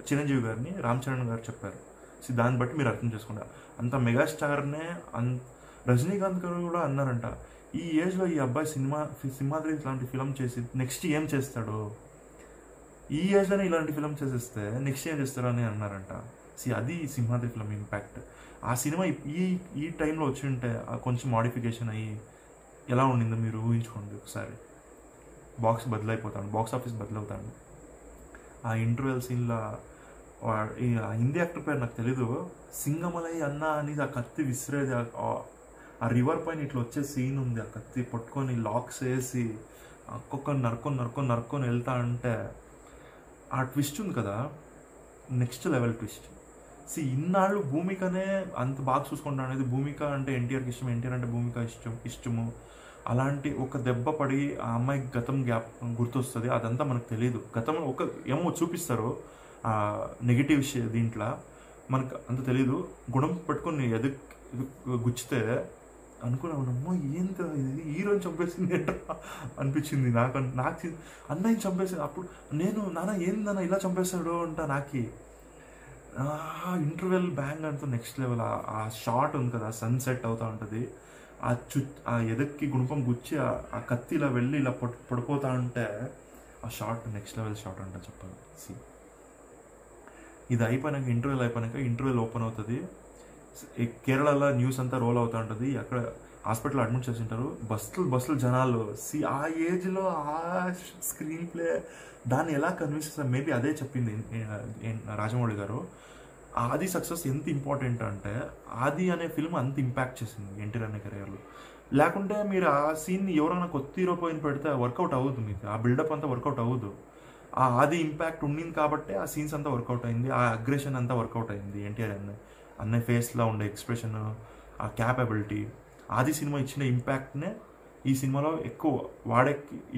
చిరంజీవి గారిని రామ్ చరణ్ గారు చెప్పారు. సో దాన్ని బట్టి మీరు అర్థం చేసుకుంటా, అంత మెగాస్టార్నే రజనీకాంత్ గారు కూడా అన్నారంట, ఈ ఏజ్లో ఈ అబ్బాయి సింహాద్రి ఇలాంటి ఫిలం చేసి నెక్స్ట్ ఏం చేస్తాడు, ఈ ఏజ్లోనే ఇలాంటి ఫిలం చేసేస్తే నెక్స్ట్ ఏం చేస్తాడు అని అన్నారంట. అది సింహాద్రి ఫిలం ఇంపాక్ట్. ఆ సినిమా ఈ టైంలో వచ్చి ఉంటే కొంచెం మాడిఫికేషన్ అయ్యి ఎలా ఉండిందో మీరు ఊహించుకోండి ఒకసారి. బాక్స్ ఆఫీస్ బదులవుతాడు. ఆ ఇంటర్వెల్ సీన్లో ఆ హిందీ యాక్టర్ పేరు నాకు తెలీదు, సింగమలై అన్న అని ఆ కత్తి విసిరేది, ఆ రివర్ పైన ఇట్లా వచ్చే సీన్ ఉంది, ఆ కత్తి పట్టుకొని లాక్స్ వేసి ఒక్కొక్కరు నరుక్కొని వెళ్తా అంటే ఆ ట్విస్ట్ ఉంది కదా, నెక్స్ట్ లెవెల్ ట్విస్ట్. ఇన్నాళ్ళు భూమికనే అంత బాగా చూసుకుంటా అనేది, భూమిక అంటే ఎన్టీఆర్కి ఇష్టం, ఎన్టీఆర్ అంటే భూమిక ఇష్టము. అలాంటి ఒక దెబ్బ పడి ఆ అమ్మాయికి గతం గ్యాప్ గుర్తొస్తుంది, అదంతా మనకు తెలియదు. గతంలో ఏమో చూపిస్తారు నెగిటివ్ దీంట్లో, మనకు అంత తెలీదు. గుణం పెట్టుకొని గుచ్చితే అనుకున్నామమ్మో ఏంత ఇది హీరోని చంపేసింది ఏంట్రా అనిపించింది నాకు. అన్నయ్యని చంపేసింది. అప్పుడు నేను నాన్న ఏందన్నా ఇలా చంపేస్తాడు అంట. నాకు ఇంటర్వెల్ బ్యాంగ్ అంతా నెక్స్ట్ లెవెల్. ఆ షాట్ ఉంది కదా, సన్సెట్ అవుతూ ఉంటుంది, ఆ ఎదక్కి గుణపం గుచ్చి ఆ కత్తి ఇలా వెళ్ళి ఇలా పడిపోతా ఉంటే ఆ షాట్ నెక్స్ట్ లెవెల్ షాట్ అంట చెప్పాలి. ఇది అయిపోయినాక ఇంటర్వెల్ ఓపెన్ అవుతుంది. కేరళలో న్యూస్ అంతా రోల్ అవుతూ ఉంటుంది, అక్కడ హాస్పిటల్ అడ్మిట్ చేసి ఉంటారు, బస్సులు జనాలు. ఆ ఏజ్లో ఆ స్క్రీన్ ప్లే దాన్ని ఎలా కన్విన్స్ చేస్తారు, మేబీ అదే చెప్పింది రాజమౌళి గారు. ఆది సక్సెస్ ఎంత ఇంపార్టెంట్ అంటే, ఆది అనే ఫిల్మ్ అంత ఇంపాక్ట్ చేసింది ఎన్టీఆర్ అనే కెరియర్లో. లేకుంటే మీరు ఆ సీన్ని ఎవరైనా కొత్త హీరో పోయిన పెడితే వర్కౌట్ అవ్వదు, మీకు ఆ బిల్డప్ అంతా వర్కౌట్ అవ్వదు. ఆ ఆది ఇంపాక్ట్ ఉండింది కాబట్టి ఆ సీన్స్ అంతా వర్కౌట్ అయింది, ఆ అగ్రెషన్ అంతా వర్కౌట్ అయింది. ఎన్టీఆర్ అన్న ఫేస్లో ఉండే ఎక్స్ప్రెషన్, ఆ క్యాపబిలిటీ, ఆది సినిమా ఇచ్చిన ఇంపాక్ట్నే ఈ సినిమాలో ఎక్కువ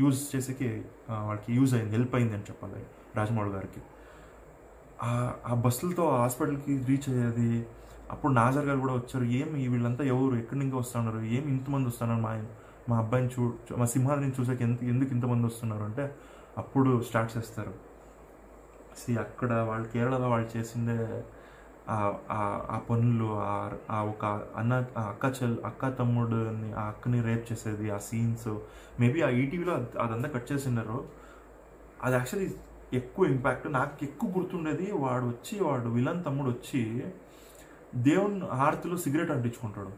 యూజ్ చేసేకి వాడికి యూజ్ అయింది, హెల్ప్ అయింది అని చెప్పాలి రాజమౌళి గారికి. ఆ బస్సులతో హాస్పిటల్కి రీచ్ అయ్యేది. అప్పుడు నాజర్ గారు కూడా వచ్చారు, ఏమి వీళ్ళంతా ఎవరు ఎక్కడి నుంచి వస్తున్నారు, ఏమి ఇంతమంది వస్తున్నారు, మా అబ్బాయిని మా సింహాద్రిని చూసాక ఎందుకు ఇంతమంది వస్తున్నారు అంటే అప్పుడు స్టార్ట్ చేస్తారు. అక్కడ వాళ్ళు కేరళలో వాళ్ళు చేసిందే ఆ పనులు, ఒక అక్క తమ్ముడుని, ఆ అక్కని రేప్ చేసేది, ఆ సీన్స్ మేబీ ఆ ఈటీవీలో అదంతా కట్ చేసినారు. అది యాక్చువల్లీ ఎక్కువ ఇంపాక్ట్. నాకు ఎక్కువ గుర్తుండేది, వాడు విలన్ తమ్ముడు వచ్చి దేవుని హారతిలో సిగరెట్ అంటించుకుంటాడు.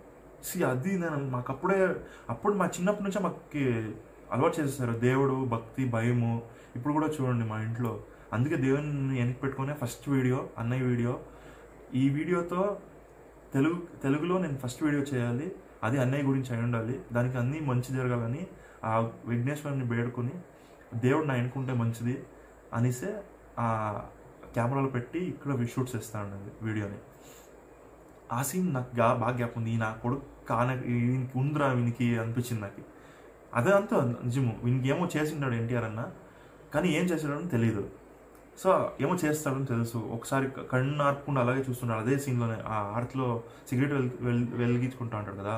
అది మాకు అప్పుడు మా చిన్నప్పటి నుంచే మాకు అలవాటు చేసేసారు, దేవుడు, భక్తి, భయము. ఇప్పుడు కూడా చూడండి మా ఇంట్లో, అందుకే దేవుని వెనక్కి పెట్టుకునే ఫస్ట్ వీడియో అన్నయ్య వీడియో. ఈ వీడియోతో తెలుగులో నేను ఫస్ట్ వీడియో చేయాలి, అది అన్నయ్య గురించి అయి ఉండాలి, దానికి అన్నీ మంచి జరగాలని ఆ విఘ్నేశ్వరుని వేడుకొని దేవుడు నా ఎన్నుకుంటే మంచిది అనేసే ఆ కెమెరాలో పెట్టి ఇక్కడ షూట్ చేస్తా ఉన్నది వీడియోని. ఆ సీన్ నాకు బాగా గ్యాప్ ఉంది, నా కొడుకు వీనికి ఉందిరా వీనికి అనిపించింది నాకు. అదే అంతా నిజము, వీనికి ఏమో చేసిండాడు ఎన్టీఆర్ అన్న, కానీ ఏం చేసాడని తెలియదు. సో ఏమో చేస్తాడని తెలుసు. ఒకసారి కన్ను ఆర్పకుండా అలాగే చూస్తున్నాడు, అదే సీన్లోనే ఆ ఆర్త్లో సిగరెట్ వెలిగించుకుంటా ఉంటాడు కదా,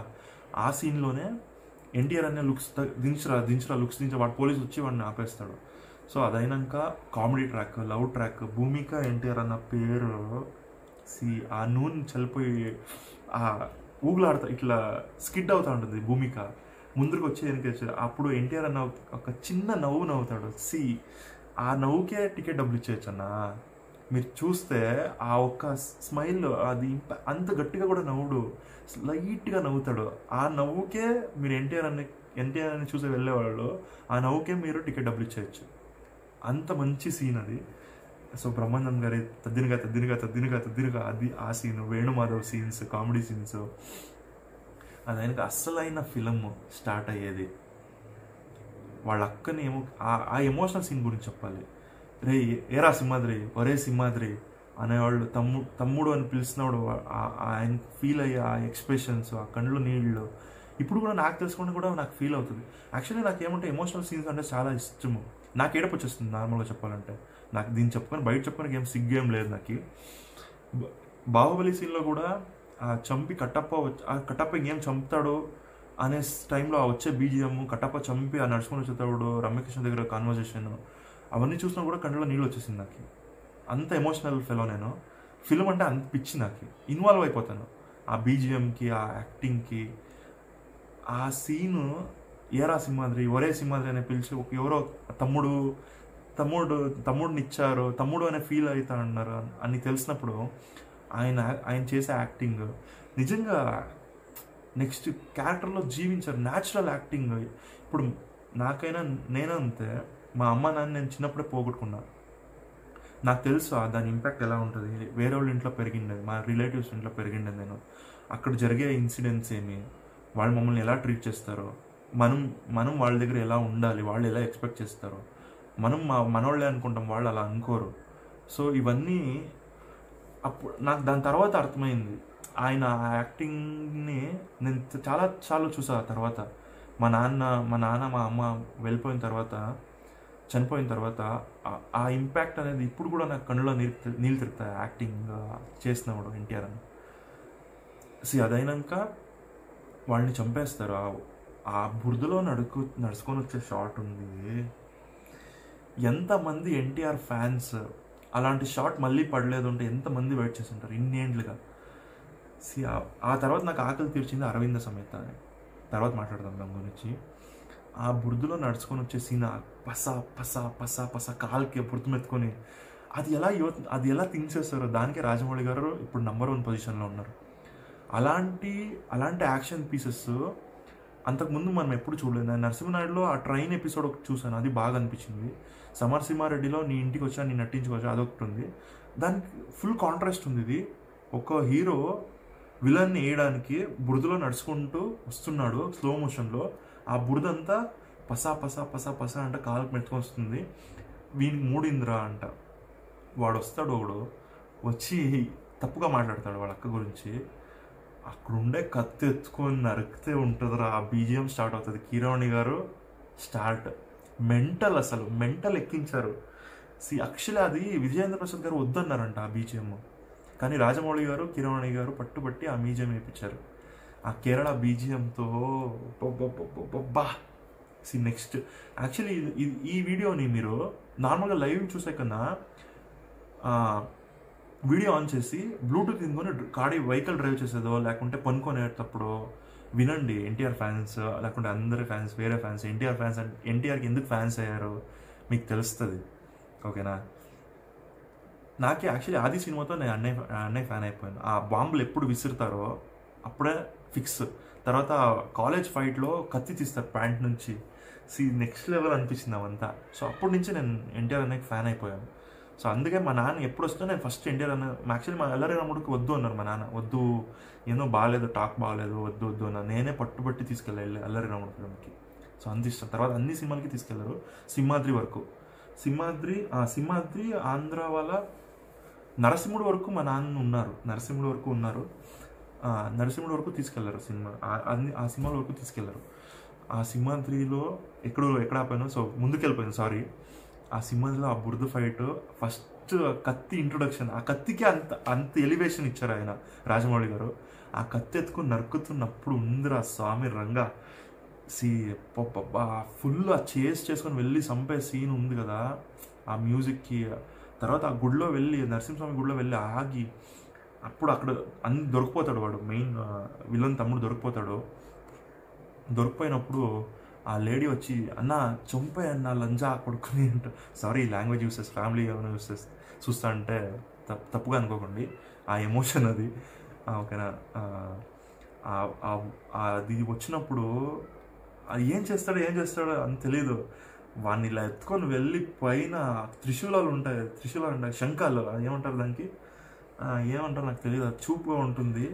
ఆ సీన్లోనే ఎన్టీఆర్ అనే దించరా లుక్స్ వాడు పోలీసు వచ్చి వాడిని ఆపేస్తాడు. సో అదైనాక comedy track, love track, Bhumika NTR అన్న పేరు ఆ నూనె చల్లిపోయి ఆ ఊగులాడుతా ఇట్లా స్కిడ్ అవుతూ ఉంటుంది భూమిక, ముందుకు వచ్చి వెనక అప్పుడు ఎన్టీఆర్ అన్న ఒక చిన్న నవ్వు నవ్వుతాడు. ఆ నవ్వుకే టికెట్ డబ్బులు ఇచ్చేయచ్చు అన్న. మీరు చూస్తే ఆ ఒక్క స్మైల్, అది అంత గట్టిగా కూడా నవ్వుడు, లైట్గా నవ్వుతాడు. ఆ నవ్వుకే మీరు ఎన్టీఆర్ అని చూసి వెళ్ళేవాళ్ళు, ఆ నవ్వుకే మీరు టికెట్ డబ్బులు ఇచ్చేయచ్చు. అంత మంచి సీన్ అది. సో బ్రహ్మానందం గారి తద్దినగా అది ఆ scene, Venumadhav scenes, comedy scenes, అది ఆయనకు అస్సలైన ఫిలం స్టార్ట్ అయ్యేది. వాళ్ళ అక్కని ఏమో ఆ ఎమోషనల్ సీన్ గురించి చెప్పాలి. రే ఏరా సింహాద్రి, ఒరే సింహాద్రి అనేవాళ్ళు, తమ్ముడు అని పిలిచినప్పుడు ఆయన ఫీల్ అయ్యే ఆ ఎక్స్ప్రెషన్స్, ఆ కళ్ళు నీళ్ళు ఇప్పుడు కూడా నాకు తెలుసుకుంటే కూడా నాకు ఫీల్ అవుతుంది. యాక్చువల్లీ నాకు ఏమంటే ఎమోషనల్ సీన్స్ అంటే చాలా ఇష్టము. నాకు ఏడుపు వచ్చేస్తుంది నార్మల్గా చెప్పాలంటే. నాకు దీన్ని చెప్పుకొని బయట చెప్పుకొని ఏం సిగ్గేం లేదు నాకు. బాహుబలి సీన్లో కూడా ఆ చంపి ఆ కట్టప్ప ఇంకేం చంపుతాడు అనే టైంలో ఆ వచ్చే బీజిఎం, కట్టప్ప చంపి ఆ నడుచుకుని వచ్చేటప్పుడు రమ్యకృష్ణ దగ్గర కాన్వర్జేషన్, అవన్నీ చూసినా కూడా కళ్ళలో నీళ్ళు వచ్చేసింది నాకు. అంత ఎమోషనల్ ఫెలో నేను. ఫిల్మ్ అంటే అంత పిచ్చి నాకు, ఇన్వాల్వ్ అయిపోతాను ఆ బీజిఎంకి, ఆ యాక్టింగ్కి. ఆ సీను ఏరా సింహాద్రి, ఒరే సింహాద్రి అని పిలిచి ఎవరో తమ్ముడిని ఇచ్చారు, తమ్ముడు అనే ఫీల్ అవుతా అన్నారు అని తెలిసినప్పుడు ఆయన చేసే యాక్టింగ్ నిజంగా నెక్స్ట్ క్యారెక్టర్లో జీవించారు. Natural acting. ఇప్పుడు నాకైనా నేను అంతే, మా అమ్మ నాన్న నేను చిన్నప్పుడే పోగొట్టుకున్నా. నాకు తెలుసు దాని ఇంపాక్ట్ ఎలా ఉంటుంది. వేరే వాళ్ళ ఇంట్లో పెరిగిండేది, మా రిలేటివ్స్ ఇంట్లో పెరిగిండేది నేను. అక్కడ జరిగే ఇన్సిడెంట్స్ ఏమి, వాళ్ళు మమ్మల్ని ఎలా ట్రీట్ చేస్తారో, మనం వాళ్ళ దగ్గర ఎలా ఉండాలి, వాళ్ళు ఎలా ఎక్స్పెక్ట్ చేస్తారో, మనం మనోళ్ళే అనుకుంటాం, వాళ్ళు అలా అనుకోరు. సో ఇవన్నీ అప్పుడు నాకు దాని తర్వాత అర్థమైంది. ఆయన యాక్టింగ్ని నేను చాలా చూసా. తర్వాత మా నాన్న మా అమ్మ వెళ్ళిపోయిన తర్వాత, చనిపోయిన తర్వాత ఆ ఇంపాక్ట్ అనేది ఇప్పుడు కూడా నాకు కళ్ళలో నీళ్ళు తిరుగుతాయి యాక్టింగ్ చేసినప్పుడు ఎన్టీఆర్ అని. అదైనాక వాళ్ళని చంపేస్తారు. ఆ బురదలో నడుచుకొని వచ్చే షాట్ ఉంది. ఎంతమంది ఎన్టీఆర్ ఫ్యాన్స్ అలాంటి షాట్ మళ్ళీ పడలేదు అంటే ఎంతమంది వెయిట్ చేసి ఉంటారు ఇన్నేండ్లుగా. ఆ తర్వాత నాకు ఆకలి తీర్చింది అరవింద సమేత. తర్వాత మాట్లాడదాం దాని గురించి. ఆ బురదలో నడుచుకొని వచ్చే సీన్, పసా పసా పసా పసా కాల్కి బురదమెత్తుకొని అది ఎలా థింక్ చేస్తారో దానికి రాజమౌళి గారు ఇప్పుడు నంబర్ 1 పొజిషన్లో ఉన్నారు. అలాంటి యాక్షన్ పీసెస్ అంతకుముందు మనం ఎప్పుడు చూడలేదు. నేను నరసింహనాయుడులో ఆ ట్రైన్ ఎపిసోడ్ ఒకటి చూసాను, అది బాగా అనిపించింది. సమరసింహారెడ్డిలో నీ ఇంటికి వచ్చా, నీ నటించుకొచ్చా, అదొకటి ఉంది. దానికి ఫుల్ కాంట్రాస్ట్ ఉంది. ఇది ఒక హీరో విలన్ని వేయడానికి బురదలో నడుచుకుంటూ వస్తున్నాడు స్లో మోషన్లో. ఆ బురద అంతా పసా పసా పసా పసా అంట కాలుకు మెట్టుకొని వస్తుంది. వీనికి మూడింద్రా అంట. వాడు వస్తాడు, ఒకడు వచ్చి తప్పుగా మాట్లాడతాడు వాళ్ళ అక్క గురించి. అక్కడుండే కత్తి ఎత్తుకొని నరికితే ఉంటుందిరా, ఆ బీజిఎం స్టార్ట్ అవుతుంది. కీరవాణి గారు స్టార్ట్. అసలు మెంటల్ ఎక్కించారు. యాక్చువల్లీ అది విజయేంద్ర ప్రసాద్ గారు వద్దన్నారంట ఆ బీజిఎం, కానీ రాజమౌళి గారు, కీరవాణి గారు పట్టుబట్టి ఆ బీజిఎం వేయించారు. ఆ కేరళ బీజిఎంతో బా. నెక్స్ట్ యాక్చువల్లీ ఈ వీడియోని మీరు నార్మల్గా లైవ్ చూసే కన్నా వీడియో ఆన్ చేసి బ్లూటూత్ తీసుకొని వెహికల్ డ్రైవ్ చేసేదో లేకుంటే పనుకునేటప్పుడు వినండి. ఎన్టీఆర్ ఫ్యాన్స్ లేకుంటే అందరి ఫ్యాన్స్, వేరే ఫ్యాన్స్, ఎన్టీఆర్ ఫ్యాన్స్ అంటే ఎన్టీఆర్కి ఎందుకు ఫ్యాన్స్ అయ్యారో మీకు తెలుస్తుంది. ఓకేనా? నాకే యాక్చువల్లీ ఆది సినిమాతో నేను అన్నయ్య ఫ్యాన్ అయిపోయాను. ఆ బాంబులు ఎప్పుడు విసురుతారో అప్పుడే ఫిక్స్. తర్వాత కాలేజ్ ఫైట్లో కత్తి తీస్తారు ప్యాంట్ నుంచి. నెక్స్ట్ లెవెల్ అనిపించింది అవంతా. సో అప్పటి నుంచి నేను ఎన్టీఆర్ అన్నయ్యకి ఫ్యాన్ అయిపోయాను. సో అందుకే మా నాన్న ఎప్పుడు వస్తున్నా నేను ఫస్ట్ ఎన్టీఆర్ అన్న, యాక్చువల్లీ మా అల్లరి రాముడికి వద్దు అన్నారు మా నాన్న. వద్దు, ఏదో బాగాలేదు, టాక్ బాగాలేదు, వద్దు అన్న. నేనే పట్టుబట్టి తీసుకెళ్ళాలి అల్లరి రాముడి ఫిల్మ్కి. సో అంత ఇష్టం. తర్వాత అన్ని సినిమాలకి తీసుకెళ్లారు, సింహాద్రి వరకు. సింహాద్రి ఆంధ్ర వాళ్ళ నరసింహుడు వరకు మా నాన్న ఉన్నారు. నరసింహుడు వరకు తీసుకెళ్లారు సినిమా. ఆ సినిమాల వరకు తీసుకెళ్లారు. ఆ సింహాద్రిలో ఎక్కడ ఆపాను, సో ముందుకెళ్ళిపోయాను, సారీ. ఆ సింహాద్రిలో ఆ బురద ఫైట్, ఫస్ట్ కత్తి ఇంట్రొడక్షన్, ఆ కత్తికి అంత ఎలివేషన్ ఇచ్చారు ఆయన రాజమౌళి గారు. ఆ కత్తి ఎత్తుకుని నరుకుతున్నప్పుడు ఉందిరా స్వామి రంగా. ఫుల్ ఆ చేసుకొని వెళ్ళి చంపే సీన్ ఉంది కదా ఆ మ్యూజిక్కి. తర్వాత ఆ గుడిలో వెళ్ళి, నరసింహస్వామి గుడిలో వెళ్ళి ఆగి, అప్పుడు అక్కడ అన్ని దొరికిపోతాడు వాడు, మెయిన్ విలన్ తమ్ముడు దొరికిపోయినప్పుడు ఆ లేడీ వచ్చి అన్న చంపే అన్న లంజా కొడుకుని అంట. సారీ లాంగ్వేజ్ యూసెస్, ఫ్యామిలీ ఏమైనా చూస్తా అంటే తప్పుగా అనుకోకండి, ఆ ఎమోషన్ అది. ఓకేనా? అది వచ్చినప్పుడు ఏం చేస్తాడో అని తెలీదు. వాడిని ఇలా ఎత్తుకొని వెళ్ళి పైన త్రిశూలాలు ఉంటాయి, శంఖాలు, ఏమంటారు దానికి, ఏమంటారు నాకు తెలియదు, చూపుగా ఉంటుంది,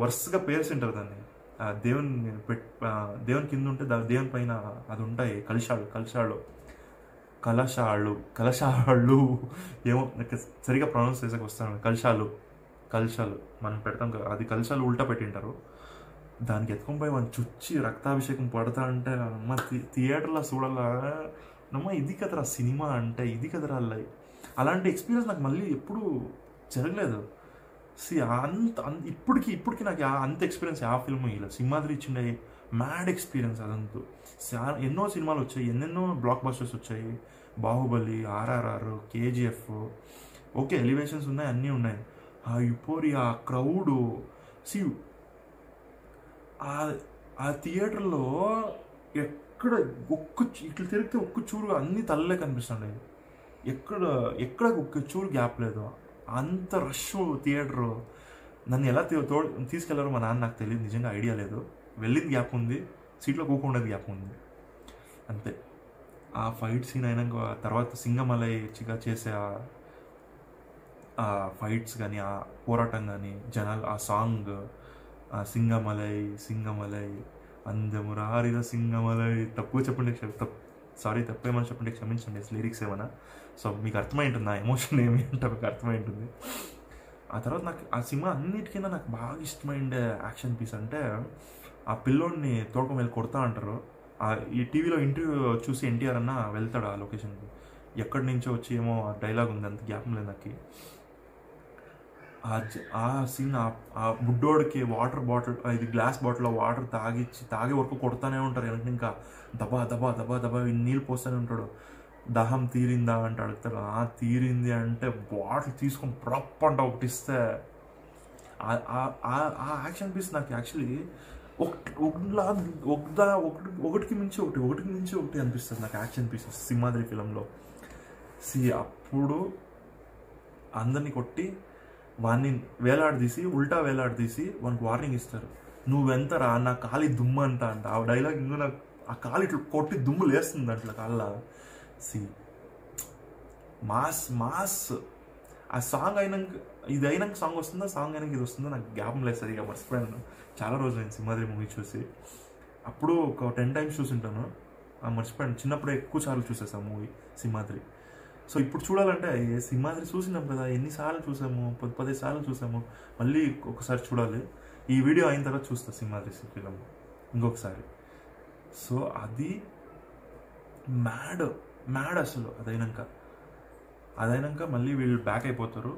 వరుసగా పేర్స్ ఉంటారు దాన్ని. దేవుని కింద ఉంటే దేవుని పైన అది ఉంటాయి కలశాళ్ళు ఏమో సరిగా ప్రొనౌన్స్ చేసాక వస్తాను. కలశాలు మనం పెడతాం కదా, అది కలశాలు ఉల్టా పెట్టింటారు. దానికి ఎత్తుకొని పోయి మనం చుచ్చి రక్తాభిషేకం పడతా అంటే అమ్మ థియేటర్లో చూడాలా, అమ్మ ఇది కదరా సినిమా అంటే, ఇది కదరా లైఫ్. అలాంటి ఎక్స్పీరియన్స్ నాకు మళ్ళీ ఎప్పుడు జరగలేదు. ఇప్పటికి నాకు అంత ఎక్స్పీరియన్స్ ఆ ఫిల్మ్ ఇలా సింహాద్రి ఇచ్చిండే మ్యాడ్ ఎక్స్పీరియన్స్ అదంతా. ఎన్నో సినిమాలు వచ్చాయి, ఎన్నెన్నో బ్లాక్ బస్టర్స్ వచ్చాయి, Baahubali, RRR, KGF, okay elevations ఉన్నాయి, అన్నీ ఉన్నాయి. ఆ యుపోరియా, ఆ క్రౌడు, సి ఆ థియేటర్లో ఎక్కడ ఇట్లా తిరిగితే ఒక్క చూరు అన్ని తల్లే కనిపిస్తుండే, ఎక్కడ ఒక్క చూరు గ్యాప్ లేదు, అంత రష్ థియేటర్. నన్ను ఎలా తీసుకెళ్లారో మా నాన్న నాకు తెలియదు, నిజంగా ఐడియా లేదు. వెళ్ళింది గ్యాప్ ఉంది, సీట్లో కూకుండేది గ్యాప్ ఉంది అంతే. ఆ ఫైట్ సీన్ అయినాక తర్వాత సింగమలైగా చేసే ఆ ఫైట్స్ కానీ, ఆ పోరాటం కానీ, జనాలు ఆ సాంగ్, ఆ సింగమలై అందమురారిన సింగమలై, తప్పుగా చెప్పండి, తప్పేమని చెప్పండి, క్షమించండి లిరిక్స్ ఏమైనా. సో మీకు అర్థమై ఉంటుంది, నా ఎమోషన్ ఏమి అంటే మీకు అర్థమై ఉంటుంది. ఆ తర్వాత నాకు ఆ సినిమా అన్నిటికైనా నాకు బాగా ఇష్టమైన యాక్షన్ పీస్ అంటే ఆ పిల్లోడిని తోడుకొని వెళ్ళి కొడతా అంటారు. ఈ టీవీలో ఇంటర్వ్యూ చూసి ఎన్టీఆర్ అన్న వెళ్తాడు ఆ లొకేషన్కి, ఎక్కడి నుంచో వచ్చి ఏమో డైలాగ్ ఉంది, అంత జ్ఞాపకం లేదు నాకు. ఆ సీన్, ఆ బుడ్డోడికి వాటర్ బాటిల్, ఇది గ్లాస్ బాటిల్లో వాటర్ తాగే వరకు కొడతానే ఉంటారు వెనక, ఇంకా దబా దబా దబా దబా నీళ్ళు పోస్తూనే ఉంటాడు. దాహం తీరిందా అంటే అడుగుతారు, తీరింది అంటే బాటిల్ తీసుకొని ప్రప్ అంట ఒకటి ఇస్తే, ఆ యాక్షన్ పీస్ నాకు యాక్చువల్లీ ఒకటికి మించి ఒకటి అనిపిస్తుంది నాకు యాక్షన్ పీసెస్ సింహాద్రి ఫిలంలో. అప్పుడు అందరినీ కొట్టి వాడిని ఉల్టా వేలాడదీసి వానికి వార్నింగ్ ఇస్తారు, నువ్వెంతరా నా కాలి దుమ్ము అంట. ఆ డైలాగ్ ఇంకా నాకు ఆ కాలు ఇట్లా కొట్టి దుమ్ము లేస్తుంది అట్లా కాళ్ళ. మాస్ ఆ సాంగ్ అయినాక సాంగ్ వస్తుందా, సాంగ్ అయినాక ఇది వస్తుందో నాకు జ్ఞాపకం లేదు సరిగా, మర్చిపోయాను. చాలా రోజులు నేను సింహాద్రి మూవీ చూసి, అప్పుడు ఒక 10 times చూసింటాను, మర్చిపోయాను. చిన్నప్పుడే ఎక్కువ సార్లు చూసేసాను మూవీ సింహాద్రి. సో ఇప్పుడు చూడాలంటే సింహాద్రి చూసినాం కదా, ఎన్నిసార్లు చూసాము, 10 సార్లు చూసాము, మళ్ళీ ఒకసారి చూడాలి. ఈ వీడియో అయిన తర్వాత చూస్తా సింహాద్రి ఫిలిం ఇంకొకసారి. సో అది మ్యాడ్ అసలు. అదైనాక మళ్ళీ వీళ్ళు బ్యాక్ అయిపోతారు.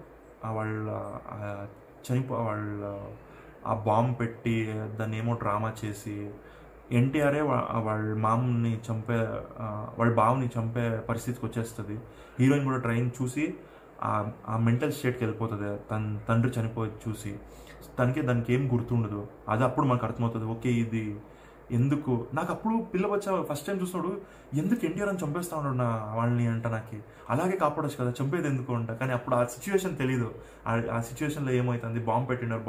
వాళ్ళ ఆ బాంబు పెట్టి దాన్ని ఏమో డ్రామా చేసి ఎన్టీఆర్ఏ వాళ్ళ మామని వాళ్ళ బావని చంపే పరిస్థితికి వచ్చేస్తుంది. హీరోయిన్ కూడా ట్రైన్ చూసి ఆ మెంటల్ స్టేట్కి వెళ్ళిపోతుంది, తన తండ్రి చనిపోయి చూసి. దానికి ఏం గుర్తుండదు. అది అప్పుడు మనకు అర్థమవుతుంది, ఓకే ఇది ఎందుకు. నాకు అప్పుడు పిల్లవచ్చా ఫస్ట్ టైం చూసినాడు, ఎందుకు ఎన్టీఆర్ అని చంపేస్తా ఉన్నాడు వాళ్ళని అంట. నాకు అలాగే కాపాడచ్చు కదా, చంపేది ఎందుకు అంట. కానీ అప్పుడు ఆ సిచ్యువేషన్ తెలీదు. ఆ సిచ్యువేషన్లో ఏమవుతుంది, బాంబు పెట్టినారు,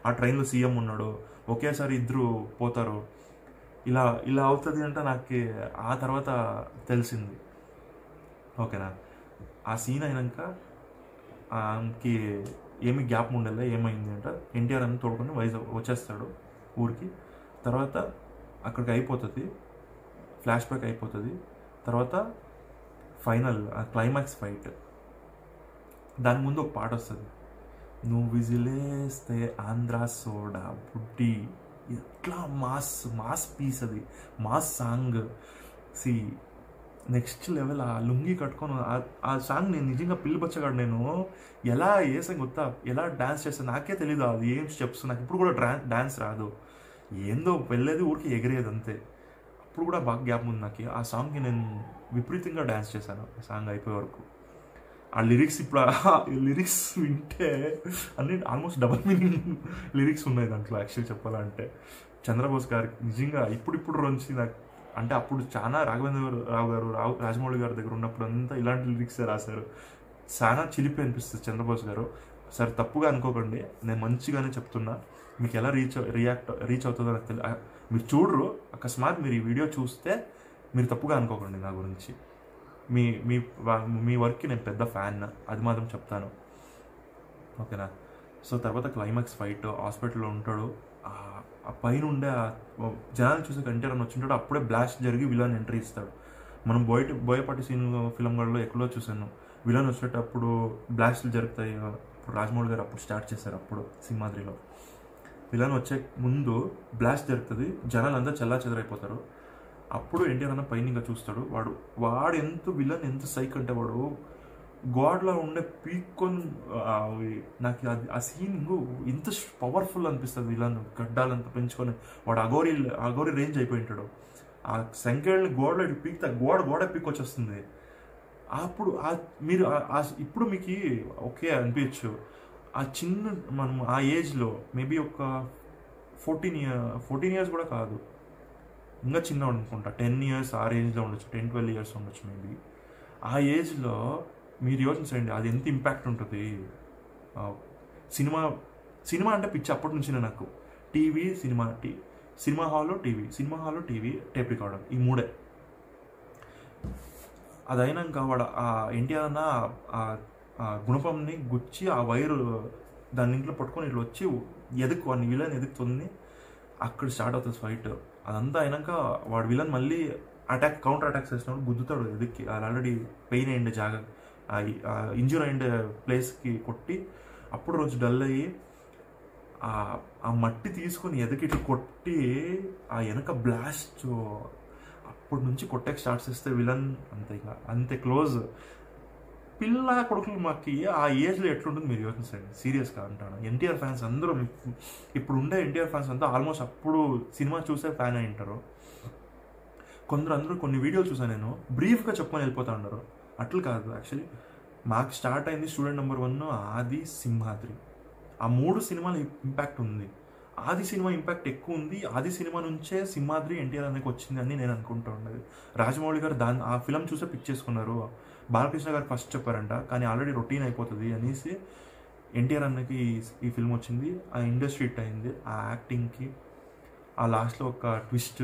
ఆ ట్రైన్లో సీఎం ఉన్నాడు, ఒకేసారి ఇద్దరు పోతారు, ఇలా అవుతుంది అంటే నాకు ఆ తర్వాత తెలిసింది. ఓకేనా. ఆ సీన్ అయినాక ఆమెకి ఏమి గ్యాప్ ఉండలే, ఏమైంది అంటే ఎన్టీఆర్ అని తోడుకొని వైజాగ్ వచ్చేస్తాడు ఊరికి. తర్వాత అక్కడికి అయిపోతుంది, ఫ్లాష్ బ్యాక్ అయిపోతుంది. తర్వాత ఫైనల్ క్లైమాక్స్ ఫైట్, దాని ముందు ఒక పాట వస్తుంది, నువ్వు విజిలేస్తే ఆంధ్రా సోడా బుడ్డి. ఎట్లా మాస్ పీస్ అది, మాస్ సాంగ్. Next level. ఆ లుంగి కట్టుకొని ఆ సాంగ్ నేను నిజంగా పిల్లిపచ్చగాడు, నేను ఎలా వేసాను కొత్త, ఎలా డ్యాన్స్ చేస్తాను నాకే తెలీదు. అది ఏం స్టెప్స్ నాకు ఇప్పుడు కూడా డ్యాన్స్ రాదు, ఏందో వెళ్ళేది ఊరికి ఎగిరేది అంతే. అప్పుడు కూడా బాగా గ్యాప్ ఉంది నాకు. ఆ సాంగ్కి నేను విపరీతంగా డ్యాన్స్ చేశాను ఆ సాంగ్ అయిపోయే వరకు. ఆ లిరిక్స్ ఇప్పుడు లిరిక్స్ వింటే అన్ని ఆల్మోస్ట్ డబల్ మీనింగ్ లిరిక్స్ ఉన్నాయి దాంట్లో. యాక్చువల్లీ చెప్పాలంటే చంద్రబోస్ గారికి నిజంగా ఇప్పుడు నుంచి నాకు అంటే అప్పుడు చాలా రాఘవేంద్రరావు గారు, రాజమౌళి గారి దగ్గర ఉన్నప్పుడు అంతా ఇలాంటి లిరిక్స్ రాశారు. చాలా చిలిపి అనిపిస్తుంది చంద్రబోస్ గారు. సరే తప్పుగా అనుకోకండి, నేను మంచిగానే చెప్తున్నా. మీకు ఎలా రీచ్ అవుతుందో నాకు తెలియదు. మీరు చూడరు, అకస్మాత్ మీరు ఈ వీడియో చూస్తే మీరు తప్పుగా అనుకోకండి నా గురించి. మీ వర్క్కి నేను పెద్ద ఫ్యాన్, అది మాత్రం చెప్తాను. ఓకేనా. సో తర్వాత క్లైమాక్స్ ఫైట్, హాస్పిటల్లో ఉంటాడు, ఆ పైన ఉండే జనాలు చూసే ఎన్టీఆర్ అని వచ్చింటాడు. అప్పుడే బ్లాస్ట్ జరిగి విలన్ ఎంట్రీ ఇస్తాడు. మనం బోయపాటి సీన్ ఫిలంలలో ఎక్కడో చూసాను, విలన్ వచ్చేటప్పుడు బ్లాస్ట్లు జరుగుతాయి. రాజమౌళి గారు అప్పుడు స్టార్ట్ చేశారు. అప్పుడు సింహాద్రిలో విలన్ వచ్చే ముందు బ్లాస్ట్ జరుగుతుంది, జనాలు అంతా చెల్లా చెదరైపోతారు. అప్పుడు ఎన్టీఆర్ అన్న పైన ఇంకా చూస్తాడు. వాడు ఎంత విలన్, ఎంత సైక్ అంటే వాడు గాడ్లో ఉండే పీక్కొని నాకు అది ఆ సీన్ ఇంత పవర్ఫుల్ అనిపిస్తుంది. విలన్ గడ్డాలంతా పెంచుకొని వాడు అఘోరి రేంజ్ అయిపోయి ఉంటాడు. ఆ సంఖ్యల్ని గోడలో పీక్తే గోడ పీక్కొచ్చేస్తుంది. అప్పుడు మీరు ఇప్పుడు మీకు ఓకే అనిపించచ్చు, ఆ చిన్న మనం ఆ ఏజ్లో మేబీ ఒక 14 ఇయర్స్ కూడా కాదు, ఇంకా చిన్న అనుకుంటా 10 ఇయర్స్ ఆ రేంజ్లో ఉండొచ్చు, 10-12 ఇయర్స్ ఉండొచ్చు మేబీ. ఆ ఏజ్లో మీరు యోచించండి అది ఎంత ఇంపాక్ట్ ఉంటుంది. సినిమా అంటే పిచ్చి అప్పటి నుంచినే నాకు. టీవీ సినిమా హాల్లో టీవీ టేప్ రికార్డర్, ఈ మూడే. అదైనాక వాడు ఆ ఎన్టీఆర్ అన్న ఆ గుణపంని గుచ్చి ఆ వైరు దాని ఇంట్లో పట్టుకొని ఇట్లా వచ్చి వాడిని విలన్ ఎదుగుతుంది. అక్కడ స్టార్ట్ అవుతుంది ఫైట్. అదంతా అయినాక వాడు విలన్ మళ్ళీ కౌంటర్ అటాక్స్ చేసినప్పుడు గుద్దుతాడు ఎదుక్కి. అది ఆల్రెడీ పెయిన్ అయ్యిండే ఇంజూర్ అయ్యిండే ప్లేస్కి కొట్టి, అప్పుడు రోజు డల్ అయ్యి ఆ మట్టి తీసుకొని ఎదకిటి కొట్టి ఆ వెనక బ్లాస్ట్, అప్పటి నుంచి కొట్టేకి స్టార్ట్ చేస్తే విలన్ అంతే క్లోజ్. పిల్ల కొడుకులు మాకు ఆ ఏజ్లో ఎట్లుంటుంది మీరు యోచించండి. సీరియస్గా అంటాను. ఎన్టీఆర్ ఫ్యాన్స్ అందరూ ఇప్పుడు ఉండే ఎన్టీఆర్ ఫ్యాన్స్ అంతా ఆల్మోస్ట్ అప్పుడు సినిమా చూసే ఫ్యాన్ అయి ఉంటారు. అందరూ కొన్ని వీడియోలు చూసాను నేను, బ్రీఫ్గా చెప్పుకొని వెళ్ళిపోతా ఉన్నారు. అట్లు కాదు, యాక్చువల్లీ మాకు స్టార్ట్ అయింది స్టూడెంట్ నెంబర్ 1, ఆది, సింహాద్రి. ఆ 3 సినిమాలు ఇంపాక్ట్ ఉంది. ఆది సినిమా ఇంపాక్ట్ ఎక్కువ ఉంది. ఆది సినిమా నుంచే సింహాద్రి ఎన్టీఆర్ అనేది వచ్చింది అని నేను అనుకుంటూ ఉండేది. రాజమౌళి గారు ఆ ఫిలం చూసే పిక్ చేసుకున్నారు. బాలకృష్ణ గారు ఫస్ట్ చెప్పారంట, కానీ ఆల్రెడీ రొటీన్ అయిపోతుంది అనేసి ఎన్టీఆర్ అన్నకి ఈ ఫిల్మ్ వచ్చింది. ఆ ఇండస్ట్రీ హిట్ అయింది. ఆ యాక్టింగ్కి ఆ లాస్ట్లో ఒక ట్విస్ట్,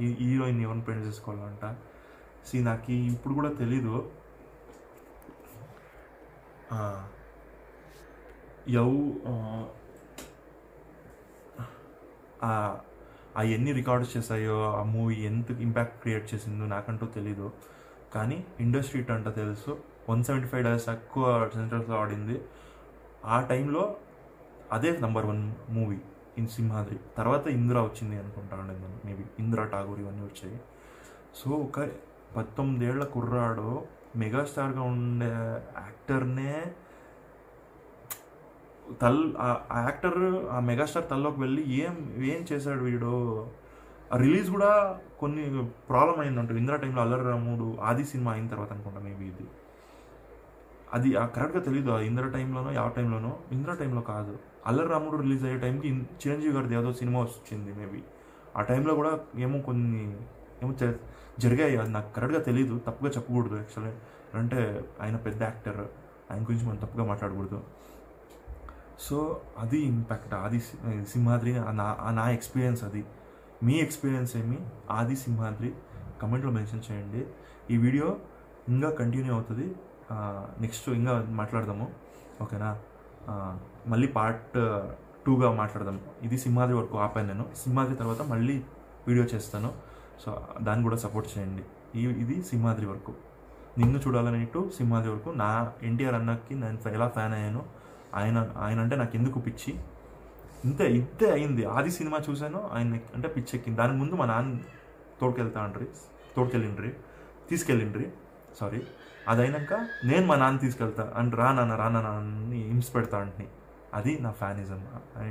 ఈ హీరోయిన్ ఎవరిని పెళ్లి చేసుకోవాలంట. నాకు ఇప్పుడు కూడా తెలీదు ఎన్ని రికార్డ్స్ చేశాయో, ఆ మూవీ ఎంత ఇంపాక్ట్ క్రియేట్ చేసిందో నాకంటూ తెలీదు. కానీ ఇండస్ట్రీ హిట్ అంట తెలుసు. 175 days ఎక్కువ సెంటర్స్లో ఆడింది. ఆ టైంలో అదే నెంబర్ 1 మూవీ ఇన్ సింహాద్రి. తర్వాత ఇందిరా వచ్చింది అనుకుంటా నేను, మేబీ ఇందిరా ఠాగూర్ ఇవన్నీ వచ్చాయి. సో ఒక 19 ఏళ్ల కుర్రాడు మెగాస్టార్గా ఉండే యాక్టర్నే ఆ యాక్టర్ ఆ మెగాస్టార్ తల్లోకి వెళ్ళి ఏం చేశాడు వీడు. ఆ రిలీజ్ కూడా కొన్ని ప్రాబ్లం అయిందంట ఇందిరా టైంలో. అల్లరి రాముడు ఆది సినిమా అయిన తర్వాత అనుకుంటా మేబీ ఇది. అది కరెక్ట్గా తెలీదు ఇందిరా టైంలోనో ಯಾವ టైంలోనో. ఇందిరా టైంలో కాదు, అల్లరి రాముడు రిలీజ్ అయ్యే టైంకి చిరంజీవి గారిది ఏదో సినిమా వచ్చింది మేబీ. ఆ టైంలో కూడా కొన్ని జరిగాయి. అది నాకు కరెక్ట్గా తెలీదు, తప్పుగా చెప్పకూడదు యాక్చువల్లీ. అంటే ఆయన పెద్ద యాక్టర్, ఆయన గురించి మనం తప్పుగా మాట్లాడకూడదు. సో అది ఇంపాక్ట్ ఆది సింహాద్రి. నా ఎక్స్పీరియన్స్ అది. మీ ఎక్స్పీరియన్స్ ఏమి ఆది సింహాద్రి కమెంట్లో మెన్షన్ చేయండి. ఈ వీడియో ఇంకా కంటిన్యూ అవుతుంది, నెక్స్ట్ ఇంకా మాట్లాడదాము, ఓకేనా. మళ్ళీ పార్ట్ 2గా మాట్లాడదాం. ఇది సింహాద్రి వరకు ఆపాను నేను. సింహాద్రి తర్వాత మళ్ళీ వీడియో చేస్తాను. సో దాన్ని కూడా సపోర్ట్ చేయండి. ఇది సింహాద్రి వరకు. నిన్ను చూడాలని సింహాద్రి వరకు. నా ఎన్టీఆర్ అన్నకి నేను ఎలా ఫ్యాన్ అయ్యాను, ఆయన అంటే నాకు ఎందుకు పిచ్చి, ఇంతే అయింది. ఆది సినిమా చూశాను, ఆయన అంటే పిచ్చి ఎక్కింది. దాని ముందు మా నాన్న తీసుకెళ్ళిండ్రి. అది అయినాక నేను మా నాన్న తీసుకెళ్తా అంటే రా నాన్న అని హింస పెడతా అంటే. అది నా ఫ్యానిజం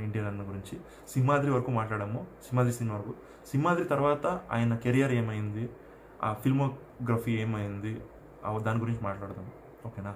ఎన్టీఆర్ అన్న గురించి. సింహాద్రి వరకు మాట్లాడాము, సింహాద్రి సినిమా వరకు. సింహాద్రి తర్వాత ఆయన కెరియర్ ఏమైంది, ఆ ఫిల్మోగ్రఫీ ఏమైంది, దాని గురించి మాట్లాడదాం, ఓకేనా.